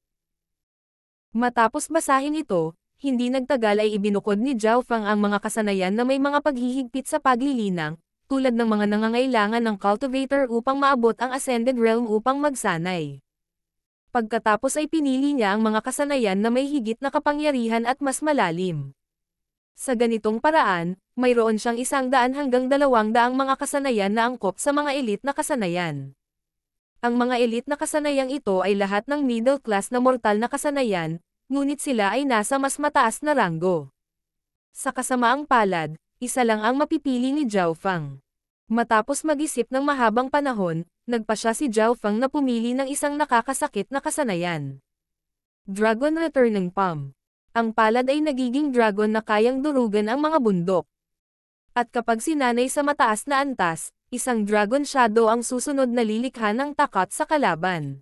Matapos basahin ito, hindi nagtagal ay ibinukod ni Zhao Fang ang mga kasanayan na may mga paghihigpit sa paglilinang, tulad ng mga nangangailangan ng cultivator upang maabot ang Ascended Realm upang magsanay. Pagkatapos ay pinili niya ang mga kasanayan na may higit na kapangyarihan at mas malalim. Sa ganitong paraan, mayroon siyang 100 hanggang 200 mga kasanayan na angkop sa mga elite na kasanayan. Ang mga elite na kasanayang ito ay lahat ng middle class na mortal na kasanayan, ngunit sila ay nasa mas mataas na ranggo. Sa kasamaang palad, isa lang ang mapipili ni Zhao Fang. Matapos mag-isip ng mahabang panahon, nagpasya si Zhao Fang na pumili ng isang nakakasakit na kasanayan. Dragon Returning Palm. Ang palad ay nagiging dragon na kayang durugan ang mga bundok. At kapag sinanay sa mataas na antas, isang Dragon Shadow ang susunod na lilikha ng takot sa kalaban.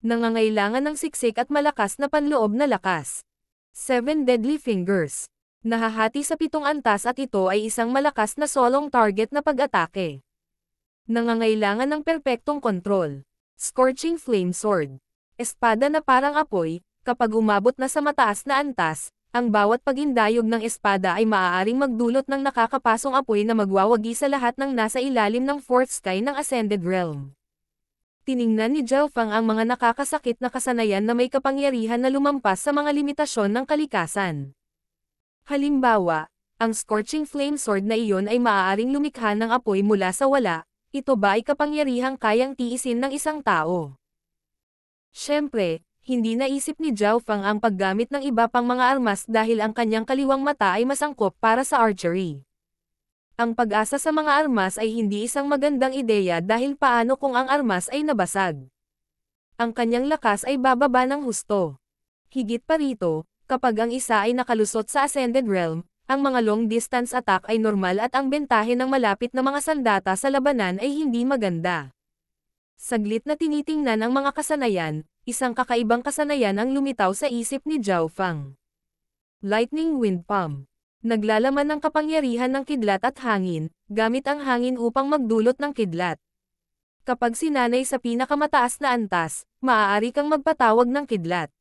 Nangangailangan ng siksik at malakas na panloob na lakas. 7 Deadly Fingers. Nahahati sa 7 antas at ito ay isang malakas na solong target na pag-atake. Nangangailangan ng perpektong kontrol. Scorching Flame Sword. Espada na parang apoy, kapag umabot na sa mataas na antas, ang bawat pagindayog ng espada ay maaaring magdulot ng nakakapasong apoy na magwawagi sa lahat ng nasa ilalim ng 4th sky ng Ascended Realm. Tiningnan ni Zhao Fang ang mga nakakasakit na kasanayan na may kapangyarihan na lumampas sa mga limitasyon ng kalikasan. Halimbawa, ang Scorching Flame Sword na iyon ay maaaring lumikha ng apoy mula sa wala, ito ba ay kapangyarihang kayang tiisin ng isang tao? Siyempre, hindi naisip ni Zhao Fang ang paggamit ng iba pang mga armas dahil ang kanyang kaliwang mata ay masangkop para sa archery. Ang pag-asa sa mga armas ay hindi isang magandang ideya dahil paano kung ang armas ay nabasag? Ang kanyang lakas ay bababa ng husto. Higit pa rito, kapag ang isa ay nakalusot sa Ascended Realm, ang mga long-distance attack ay normal at ang bentahe ng malapit na mga sandata sa labanan ay hindi maganda. Saglit na tinitingnan ang mga kasanayan, isang kakaibang kasanayan ang lumitaw sa isip ni Zhao Fang. Lightning Wind Palm. Naglalaman ng kapangyarihan ng kidlat at hangin, gamit ang hangin upang magdulot ng kidlat. Kapag sinanay sa pinakamataas na antas, maaari kang magpatawag ng kidlat.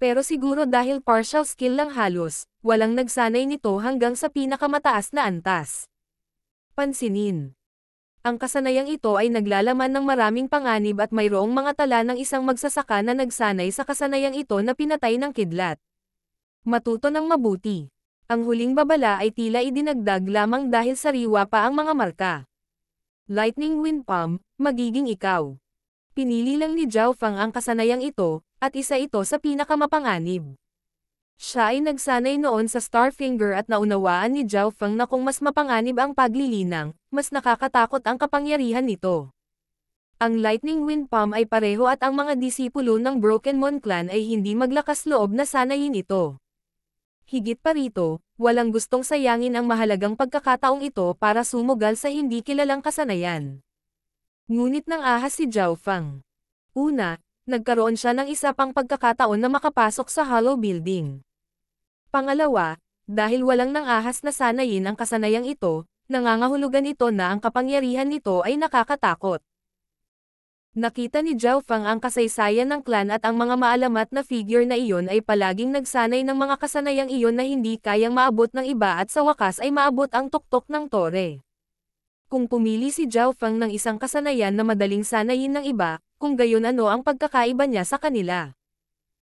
Pero siguro dahil partial skill lang halos, walang nagsanay nito hanggang sa pinakamataas na antas. Pansinin. Ang kasanayang ito ay naglalaman ng maraming panganib at mayroong mga tala ng isang magsasaka na nagsanay sa kasanayang ito na pinatay ng kidlat. Matuto ng mabuti. Ang huling babala ay tila idinagdag lamang dahil sariwa pa ang mga marka. Lightning Wind Palm, magiging ikaw. Pinili lang ni Zhao Fang ang kasanayang ito, at isa ito sa pinakamapanganib. Siya ay nagsanay noon sa Starfinger at naunawaan ni Zhao Fang na kung mas mapanganib ang paglilinang, mas nakakatakot ang kapangyarihan nito. Ang Lightning Wind Palm ay pareho at ang mga disipulo ng Broken Mon Clan ay hindi maglakas loob na sanayin ito. Higit pa rito, walang gustong sayangin ang mahalagang pagkakataong ito para sumugal sa hindi kilalang kasanayan. Ngunit nang ahas si Zhao Fang. Una, nagkaroon siya ng isa pang pagkakataon na makapasok sa Hollow Building. Pangalawa, dahil walang nang ahas na sanayin ang kasanayang ito, nangangahulugan ito na ang kapangyarihan nito ay nakakatakot. Nakita ni Zhao Fang ang kasaysayan ng clan at ang mga maalamat na figure na iyon ay palaging nagsanay ng mga kasanayang iyon na hindi kayang maabot ng iba at sa wakas ay maabot ang tuktok ng tore. Kung pumili si Zhao Fang ng isang kasanayan na madaling sanayin ng iba, kung gayon ano ang pagkakaiba niya sa kanila?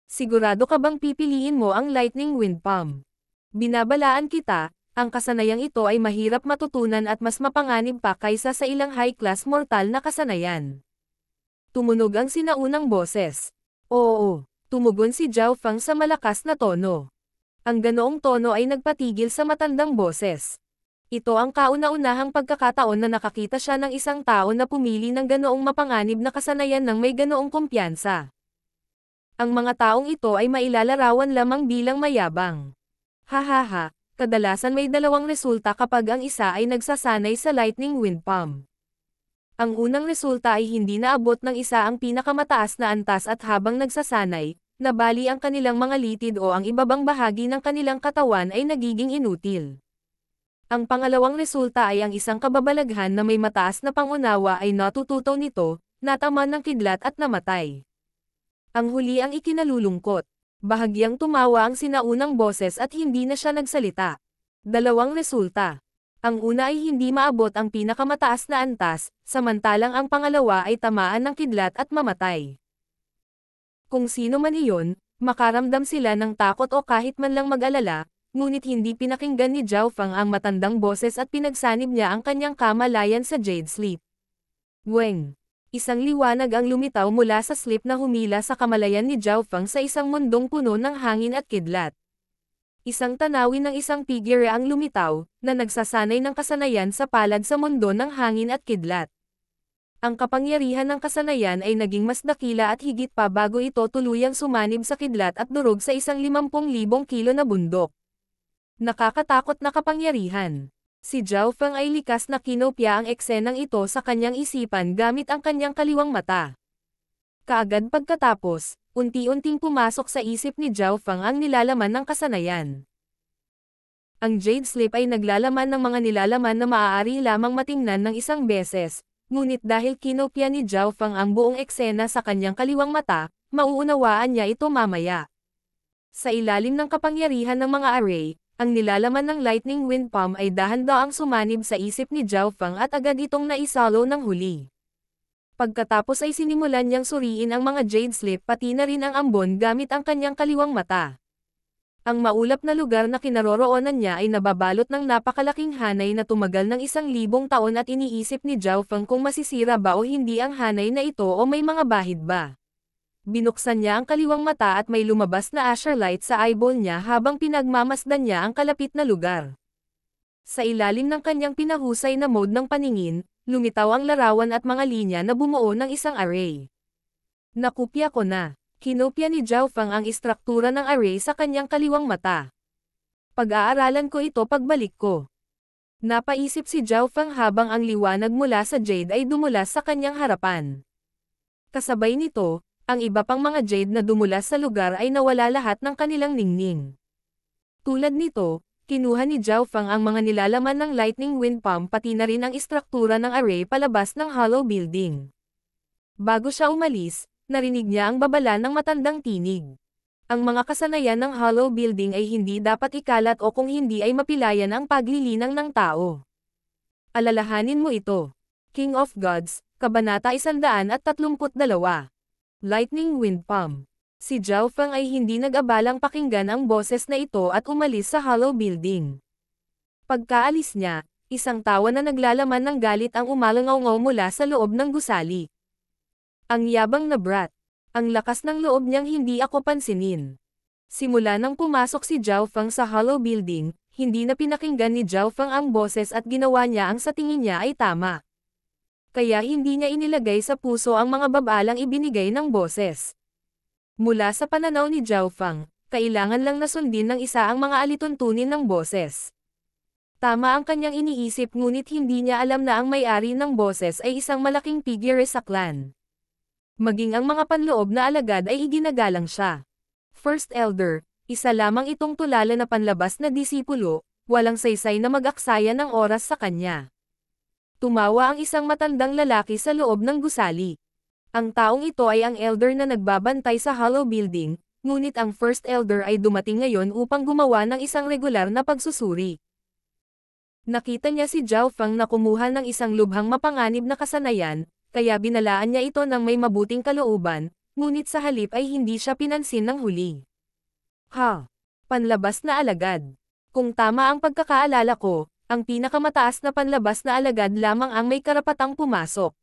Sigurado ka bang pipiliin mo ang Lightning Wind Palm? Binabalaan kita, ang kasanayang ito ay mahirap matutunan at mas mapanganib pa kaysa sa ilang high-class mortal na kasanayan. Tumunog ang sinaunang boses. Oo, tumugon si Zhao Fang sa malakas na tono. Ang ganoong tono ay nagpatigil sa matandang boses. Ito ang kauna-unahang pagkakataon na nakakita siya ng isang tao na pumili ng ganoong mapanganib na kasanayan ng may ganoong kumpiyansa. Ang mga taong ito ay mailalarawan lamang bilang mayabang. Hahaha, kadalasan may dalawang resulta kapag ang isa ay nagsasanay sa Lightning Wind Palm. Ang unang resulta ay hindi naabot ng isa ang pinakamataas na antas at habang nagsasanay, nabali ang kanilang mga litid o ang ibabang bahagi ng kanilang katawan ay nagiging inutil. Ang pangalawang resulta ay ang isang kababalaghan na may mataas na pangunawa ay natututo nito, nataman ng kidlat at namatay. Ang huli ang ikinalulungkot. Bahagyang tumawa ang sinaunang boses at hindi na siya nagsalita. Dalawang resulta. Ang una ay hindi maabot ang pinakamataas na antas, samantalang ang pangalawa ay tamaan ng kidlat at mamatay. Kung sino man iyon, makaramdam sila ng takot o kahit man lang mag-alala, ngunit hindi pinakinggan ni Zhao Fang ang matandang boses at pinagsanib niya ang kanyang kamalayan sa Jade Sleep. Weng! Isang liwanag ang lumitaw mula sa sleep na humila sa kamalayan ni Zhao Fang sa isang mundong puno ng hangin at kidlat. Isang tanawin ng isang figure ang lumitaw, na nagsasanay ng kasanayan sa palad sa mundo ng hangin at kidlat. Ang kapangyarihan ng kasanayan ay naging mas dakila at higit pa bago ito tuluyang sumanib sa kidlat at durog sa isang 50,000 kilo na bundok. Nakakatakot na kapangyarihan. Si Zhao Fang ay likas na kinopya ang eksenang ito sa kanyang isipan gamit ang kanyang kaliwang mata. Kaagad pagkatapos, unti-unting pumasok sa isip ni Zhao Fang ang nilalaman ng kasanayan. Ang Jade Sleep ay naglalaman ng mga nilalaman na maaari lamang matingnan ng isang beses, ngunit dahil kinopya ni Zhao Fang ang buong eksena sa kanyang kaliwang mata, mauunawaan niya ito mamaya. Sa ilalim ng kapangyarihan ng mga array, ang nilalaman ng Lightning Wind Palm ay dahan-daang sumanib sa isip ni Zhao Fang at agad itong naisalo ng huli. Pagkatapos ay sinimulan niyang suriin ang mga Jade Sleep pati na rin ang ambon gamit ang kanyang kaliwang mata. Ang maulap na lugar na kinaroroonan niya ay nababalot ng napakalaking hanay na tumagal ng 1,000 taon at iniisip ni Zhao Fang kung masisira ba o hindi ang hanay na ito o may mga bahid ba. Binuksan niya ang kaliwang mata at may lumabas na Asher light sa eyeball niya habang pinagmamasdan niya ang kalapit na lugar. Sa ilalim ng kanyang pinahusay na mode ng paningin, lumitaw ang larawan at mga linya na bumuo ng isang array. Nakopya ko na. Kinopya ni Zhao Fang ang istruktura ng array sa kanyang kaliwang mata. Pag-aaralan ko ito pagbalik ko. Napaisip si Zhao Feng habang ang liwanag mula sa Jade ay dumulas sa kanyang harapan. Kasabay nito, ang iba pang mga Jade na dumulas sa lugar ay nawala lahat ng kanilang ningning. Tulad nito, kinuha ni Zhao Feng ang mga nilalaman ng Lightning Wind Palm pati na rin ang istruktura ng array palabas ng Hollow Building. Bago siya umalis, narinig niya ang babala ng matandang tinig. Ang mga kasanayan ng Hollow Building ay hindi dapat ikalat o kung hindi ay mapilayan ang paglilinang ng tao. Alalahanin mo ito. King of Gods, Kabanata 132. Lightning Wind Palm. Si Zhao Feng ay hindi nag-abalang pakinggan ang boses na ito at umalis sa Hollow Building. Pagkaalis niya, isang tawa na naglalaman ng galit ang umalangaw mula sa loob ng gusali. Ang yabang na brat. Ang lakas ng loob niyang hindi ako pansinin. Simula nang pumasok si Zhao Feng sa Hollow Building, hindi na pinakinggan ni Zhao Feng ang boses at ginawa niya ang sa tingin niya ay tama. Kaya hindi niya inilagay sa puso ang mga babalang ibinigay ng boses. Mula sa pananaw ni Zhao Feng, kailangan lang na sundin ng isa ang mga alituntunin ng boses. Tama ang kanyang iniisip ngunit hindi niya alam na ang may-ari ng boses ay isang malaking figure sa clan. Maging ang mga panloob na alagad ay iginagalang siya. First Elder, isa lamang itong tulala na panlabas na disipulo, walang saysay na mag-aksaya ng oras sa kanya. Tumawa ang isang matandang lalaki sa loob ng gusali. Ang taong ito ay ang elder na nagbabantay sa Hollow Building, ngunit ang First Elder ay dumating ngayon upang gumawa ng isang regular na pagsusuri. Nakita niya si Zhao Feng na kumuha ng isang lubhang mapanganib na kasanayan, kaya binalaan niya ito ng may mabuting kalooban, ngunit sa halip ay hindi siya pinansin ng huli. Panlabas na alagad. Kung tama ang pagkakaalala ko, ang pinakamataas na panlabas na alagad lamang ang may karapatang pumasok.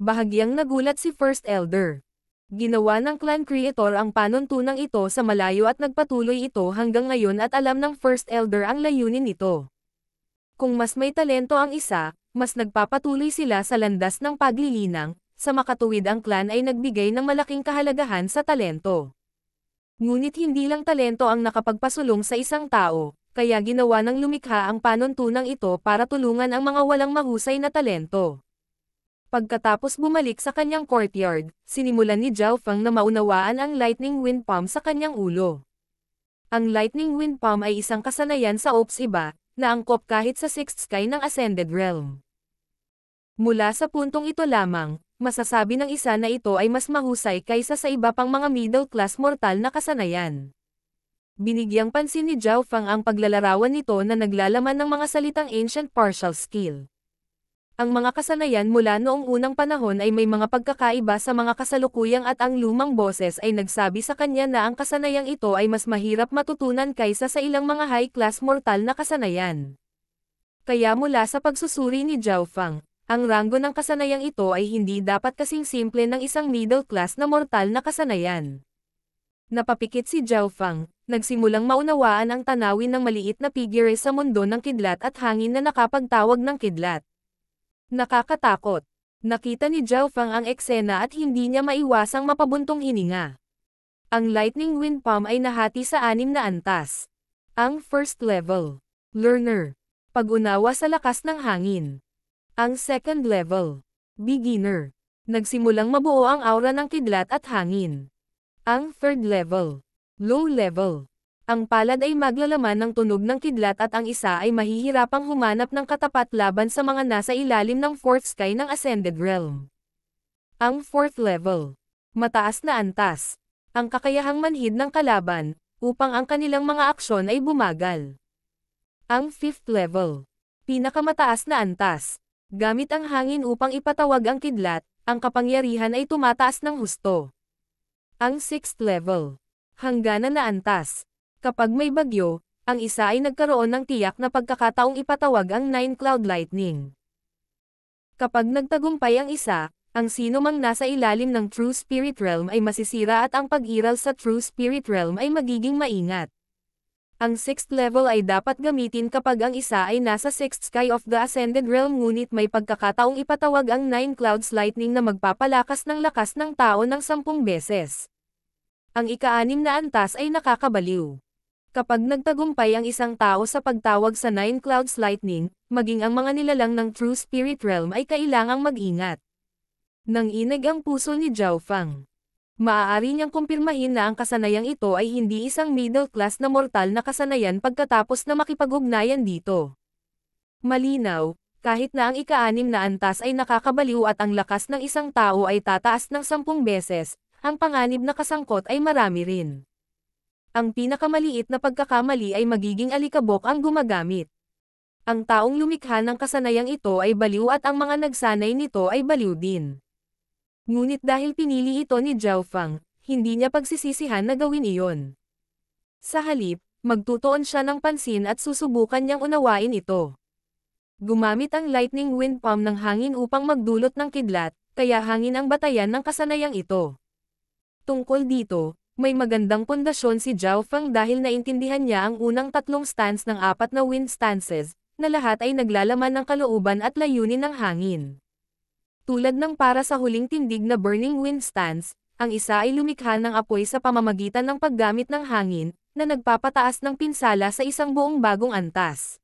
Bahagyang nagulat si First Elder. Ginawa ng clan creator ang panuntunang ito sa malayo at nagpatuloy ito hanggang ngayon at alam ng First Elder ang layunin nito. Kung mas may talento ang isa, mas nagpapatuloy sila sa landas ng paglilinang, sa makatuwid ang clan ay nagbigay ng malaking kahalagahan sa talento. Ngunit hindi lang talento ang nakapagpasulong sa isang tao, kaya ginawa ng lumikha ang panuntunang ito para tulungan ang mga walang mahusay na talento. Pagkatapos bumalik sa kanyang courtyard, sinimulan ni Zhao Feng na maunawaan ang Lightning Wind Palm sa kanyang ulo. Ang Lightning Wind Palm ay isang kasanayan sa Ops iba, na angkop kahit sa Sixth Sky ng Ascended Realm. Mula sa puntong ito lamang, masasabi ng isa na ito ay mas mahusay kaysa sa iba pang mga middle-class mortal na kasanayan. Binigyang pansin ni Zhao Feng ang paglalarawan nito na naglalaman ng mga salitang Ancient Partial Skill. Ang mga kasanayan mula noong unang panahon ay may mga pagkakaiba sa mga kasalukuyang at ang lumang boses ay nagsabi sa kanya na ang kasanayang ito ay mas mahirap matutunan kaysa sa ilang mga high-class mortal na kasanayan. Kaya mula sa pagsusuri ni Zhao Feng, ang ranggo ng kasanayang ito ay hindi dapat kasing simple ng isang middle-class na mortal na kasanayan. Napapikit si Zhao Feng, nagsimulang maunawaan ang tanawin ng maliit na figure sa mundo ng kidlat at hangin na nakapagtawag ng kidlat. Nakakatakot. Nakita ni Zhao Feng ang eksena at hindi niya maiwasang mapabuntong hininga. Ang Lightning Wind Palm ay nahati sa 6 na antas. Ang first level, Learner. Pag-unawa sa lakas ng hangin. Ang second level, Beginner. Nagsimulang mabuo ang aura ng kidlat at hangin. Ang third level, Low level. Ang palad ay maglalaman ng tunog ng kidlat at ang isa ay mahihirapang humanap ng katapat laban sa mga nasa ilalim ng fourth sky ng Ascended Realm. Ang fourth level, mataas na antas. Ang kakayahang manhid ng kalaban, upang ang kanilang mga aksyon ay bumagal. Ang fifth level, pinakamataas na antas. Gamit ang hangin upang ipatawag ang kidlat, ang kapangyarihan ay tumataas ng husto. Ang sixth level, hangganan na antas. Kapag may bagyo, ang isa ay nagkaroon ng tiyak na pagkakataong ipatawag ang 9 Cloud Lightning. Kapag nagtagumpay ang isa, ang sino mang nasa ilalim ng True Spirit Realm ay masisira at ang pag-iral sa True Spirit Realm ay magiging maingat. Ang 6th level ay dapat gamitin kapag ang isa ay nasa 6th Sky of the Ascended Realm ngunit may pagkakataong ipatawag ang 9 Clouds Lightning na magpapalakas ng lakas ng tao ng 10 beses. Ang ika-6 na antas ay nakakabaliw. Kapag nagtagumpay ang isang tao sa pagtawag sa Nine Clouds Lightning, maging ang mga nilalang ng True Spirit Realm ay kailangang mag-ingat. Nanginig ang puso ni Zhao Fang. Maaari niyang kumpirmahin na ang kasanayang ito ay hindi isang middle class na mortal na kasanayan pagkatapos na makipag-ugnayan dito. Malinaw, kahit na ang ika-6 na antas ay nakakabaliw at ang lakas ng isang tao ay tataas ng 10 beses, ang panganib na kasangkot ay marami rin. Ang pinakamaliit na pagkakamali ay magiging alikabok ang gumagamit. Ang taong lumikha ng kasanayang ito ay baliw at ang mga nagsanay nito ay baliw din. Ngunit dahil pinili ito ni Zhao Fang, hindi niya pagsisisihan na gawin iyon. Sa halip, magtutuon siya ng pansin at susubukan niyang unawain ito. Gumamit ang Lightning Wind Palm ng hangin upang magdulot ng kidlat, kaya hangin ang batayan ng kasanayang ito. Tungkol dito, may magandang pundasyon si Zhao Fang dahil naintindihan niya ang unang 3 stance ng 4 na wind stances, na lahat ay naglalaman ng kalooban at layunin ng hangin. Tulad ng para sa huling tindig na Burning Wind Stance, ang isa ay lumikha ng apoy sa pamamagitan ng paggamit ng hangin, na nagpapataas ng pinsala sa isang buong bagong antas.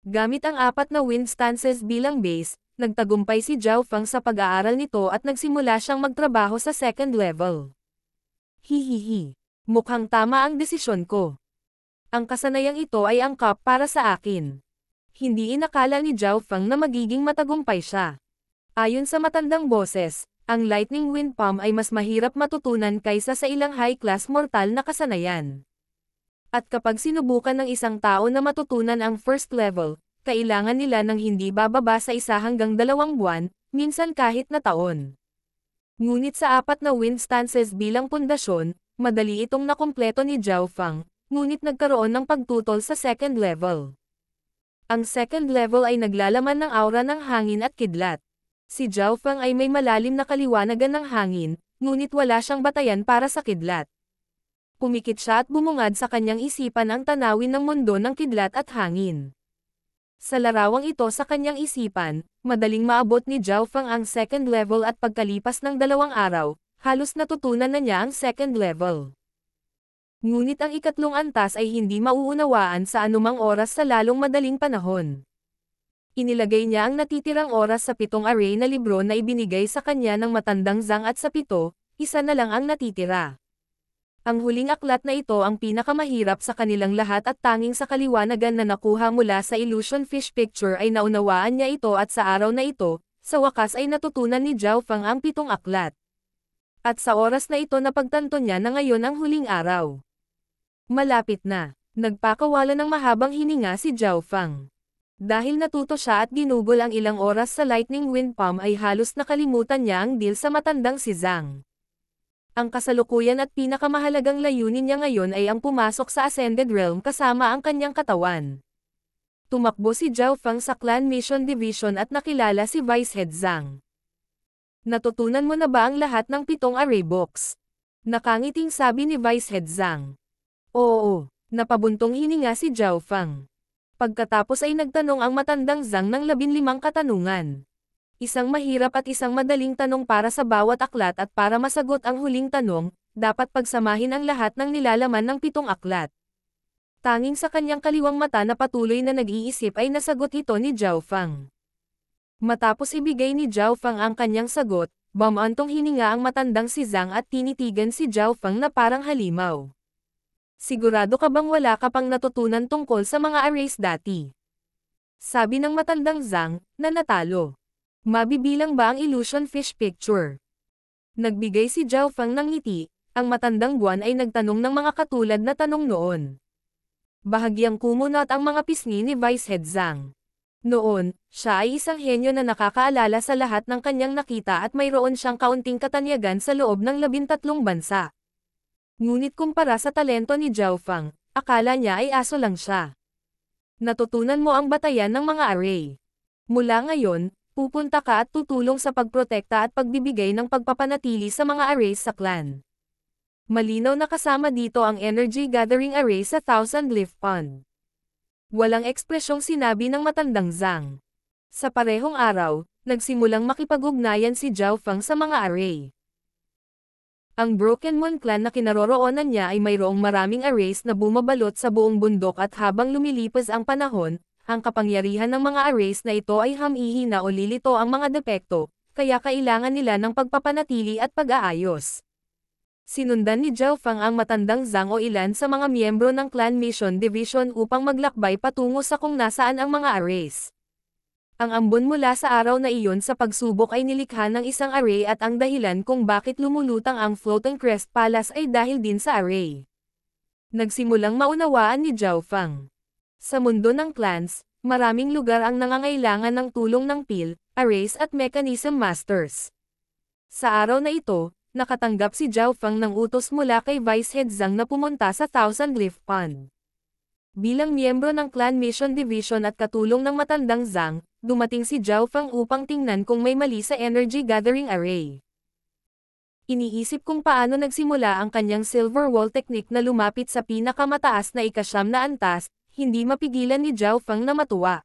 Gamit ang 4 na wind stances bilang base, nagtagumpay si Zhao Fang sa pag-aaral nito at nagsimula siyang magtrabaho sa second level. Hihihi. Mukhang tama ang desisyon ko. Ang kasanayang ito ay angkop para sa akin. Hindi inakala ni Zhao Fang na magiging matagumpay siya. Ayon sa matandang boses, ang Lightning Wind Palm ay mas mahirap matutunan kaysa sa ilang high-class mortal na kasanayan. At kapag sinubukan ng isang tao na matutunan ang first level, kailangan nila ng hindi bababa sa 1 hanggang 2 buwan, minsan kahit na taon. Ngunit sa 4 na wind stances bilang pundasyon, madali itong nakumpleto ni Zhao Fang, ngunit nagkaroon ng pagtutol sa second level. Ang second level ay naglalaman ng aura ng hangin at kidlat. Si Zhao Fang ay may malalim na kaliwanagan ng hangin, ngunit wala siyang batayan para sa kidlat. Pumikit siya at bumungad sa kanyang isipan ang tanawin ng mundo ng kidlat at hangin. Sa larawang ito sa kanyang isipan, madaling maabot ni Zhao Fang ang second level at pagkalipas ng 2 araw, halos natutunan na niya ang second level. Ngunit ang ikatlong antas ay hindi mauunawaan sa anumang oras sa lalong madaling panahon. Inilagay niya ang natitirang oras sa 7 array na libro na ibinigay sa kanya ng matandang Zhang at sa 7, isa na lang ang natitira. Ang huling aklat na ito ang pinakamahirap sa kanilang lahat at tanging sa kaliwanagan na nakuha mula sa Illusion Fish Picture ay naunawaan niya ito at sa araw na ito, sa wakas ay natutunan ni Zhao Fang ang 7 aklat. At sa oras na ito napagtanto niya na ngayon ang huling araw. Malapit na, nagpakawala ng mahabang hininga si Zhao Fang. Dahil natuto siya at ginugol ang ilang oras sa Lightning Wind Palm ay halos nakalimutan niya ang deal sa matandang si Zhang. Ang kasalukuyan at pinakamahalagang layunin niya ngayon ay ang pumasok sa Ascended Realm kasama ang kanyang katawan. Tumakbo si Zhao Fang sa Clan Mission Division at nakilala si Vice Head Zhang. Natutunan mo na ba ang lahat ng 7 array box? Nakangiting sabi ni Vice Head Zhang. Oo, napabuntong hininga si Zhao Fang. Pagkatapos ay nagtanong ang matandang Zhang ng 15 katanungan. Isang mahirap at isang madaling tanong para sa bawat aklat at para masagot ang huling tanong, dapat pagsamahin ang lahat ng nilalaman ng 7 aklat. Tanging sa kanyang kaliwang mata na patuloy na nag-iisip ay nasagot ito ni Zhao Fang. Matapos ibigay ni Zhao Fang ang kanyang sagot, bumantong hininga ang matandang si Zhang at tinitigan si Zhao Fang na parang halimaw. Sigurado ka bang wala ka pang natutunan tungkol sa mga arrays dati? Sabi ng matandang Zhang, na natalo. Mabibilang ba ang Illusion Fish Picture? Nagbigay si Zhao Fang ng ngiti, ang matandang buwan ay nagtanong ng mga katulad na tanong noon. Bahagyang kumunot ang mga pisngi ni Vice Head Zhang. Noon, siya ay isang henyo na nakakaalala sa lahat ng kanyang nakita at mayroon siyang kaunting katanyagan sa loob ng 13 bansa. Ngunit kumpara sa talento ni Zhao Fang, akala niya ay aso lang siya. Natutunan mo ang batayan ng mga array. Mula ngayon, pupunta ka at tutulong sa pagprotekta at pagbibigay ng pagpapanatili sa mga arrays sa clan. Malinaw na kasama dito ang Energy Gathering Array sa Thousand Leaf Pond. Walang ekspresyong sinabi ng matandang Zhang. Sa parehong araw, nagsimulang makipag-ugnayan si Zhao Fang sa mga array. Ang Broken Moon Clan na kinaroroonan niya ay mayroong maraming arrays na bumabalot sa buong bundok at habang lumilipas ang panahon, ang kapangyarihan ng mga arrays na ito ay humihina o lilito ang mga depekto, kaya kailangan nila ng pagpapanatili at pag-aayos. Sinundan ni Zhao Fang ang matandang Zhang o ilan sa mga miyembro ng Clan Mission Division upang maglakbay patungo sa kung nasaan ang mga arrays. Ang ambon mula sa araw na iyon sa pagsubok ay nilikha ng isang array at ang dahilan kung bakit lumulutang ang Floating Crest Palace ay dahil din sa array. Nagsimulang maunawaan ni Zhao Fang. Sa mundo ng clans, maraming lugar ang nangangailangan ng tulong ng PIL, arrays at mechanism masters. Sa araw na ito, nakatanggap si Zhao Fang ng utos mula kay Vice Head Zhang na pumunta sa Thousand Leaf Pond. Bilang miyembro ng Clan Mission Division at katulong ng matandang Zhang, dumating si Zhao Fang upang tingnan kung may mali sa Energy Gathering Array. Iniisip kung paano nagsimula ang kanyang Silver Wall technique na lumapit sa pinakamataas na ikasyam na antas, hindi mapigilan ni Zhao Fang na matuwa.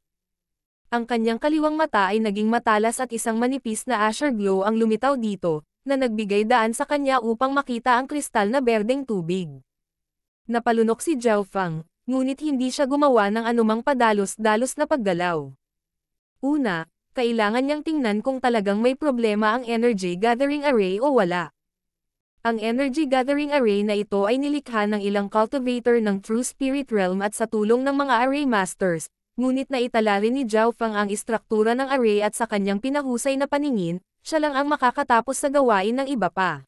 Ang kanyang kaliwang mata ay naging matalas at isang manipis na azure glow ang lumitaw dito, na nagbigay daan sa kanya upang makita ang kristal na berdeng tubig. Napalunok si Zhao Fang, ngunit hindi siya gumawa ng anumang padalos-dalos na paggalaw. Una, kailangan niyang tingnan kung talagang may problema ang Energy Gathering Array o wala. Ang Energy Gathering Array na ito ay nilikha ng ilang cultivator ng True Spirit Realm at sa tulong ng mga Array Masters, ngunit naitala rin ni Zhao Fang ang istruktura ng array at sa kanyang pinahusay na paningin, siya lang ang makakatapos sa gawain ng iba pa.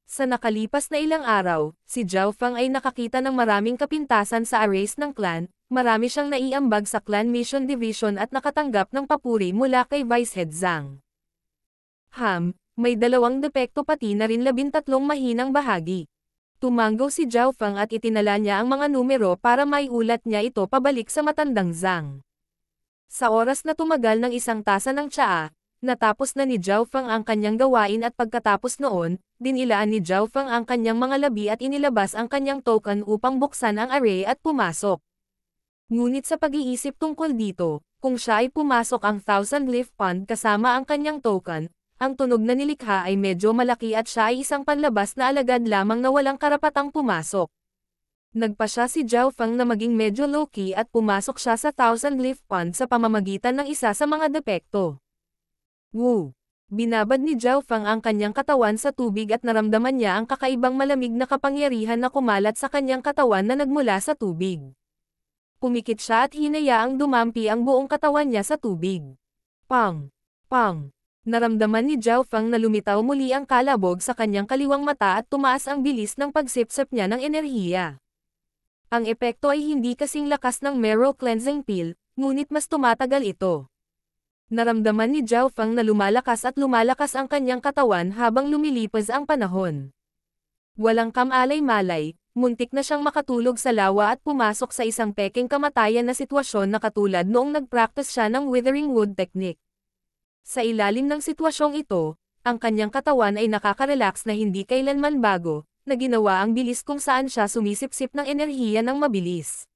Sa nakalipas na ilang araw, si Zhao Fang ay nakakita ng maraming kapintasan sa arrays ng clan, marami siyang naiambag sa Clan Mission Division at nakatanggap ng papuri mula kay Vice Head Zhang. May dalawang depekto pati na rin 13 mahinang bahagi. Tumanggo si Zhao Fang at itinala niya ang mga numero para maiulat niya ito pabalik sa matandang Zhang. Sa oras na tumagal ng isang tasa ng tsaa, natapos na ni Zhao Fang ang kanyang gawain at pagkatapos noon, dinilaan ni Zhao Fang ang kanyang mga labi at inilabas ang kanyang token upang buksan ang array at pumasok. Ngunit sa pag-iisip tungkol dito, kung siya ay pumasok ang Thousand Leaf Pond kasama ang kanyang token, ang tunog na nilikha ay medyo malaki at siya ay isang panlabas na alagad lamang na walang karapatang pumasok. Nagpa siya si Zhao Fang na maging medyo low-key at pumasok siya sa Thousand Leaf Pond sa pamamagitan ng isa sa mga depekto. Woo! Binabad ni Zhao Fang ang kanyang katawan sa tubig at naramdaman niya ang kakaibang malamig na kapangyarihan na kumalat sa kanyang katawan na nagmula sa tubig. Pumikit siya at hinayaang dumampi ang buong katawan niya sa tubig. Pang! Pang! Naramdaman ni Zhao Fang na lumitaw muli ang kalabog sa kanyang kaliwang mata at tumaas ang bilis ng pagsipsip niya ng enerhiya. Ang epekto ay hindi kasing lakas ng Marrow Cleansing Pill, ngunit mas tumatagal ito. Naramdaman ni Zhao Fang na lumalakas ang kanyang katawan habang lumilipas ang panahon. Walang kamalay-malay, muntik na siyang makatulog sa lawa at pumasok sa isang peking kamatayan na sitwasyon na katulad noong nag-practice siya ng Withering Wood Technique. Sa ilalim ng sitwasyong ito, ang kanyang katawan ay nakaka-relax na hindi kailanman bago, na ginawa ang bilis kung saan siya sumisipsip ng enerhiya ng mabilis.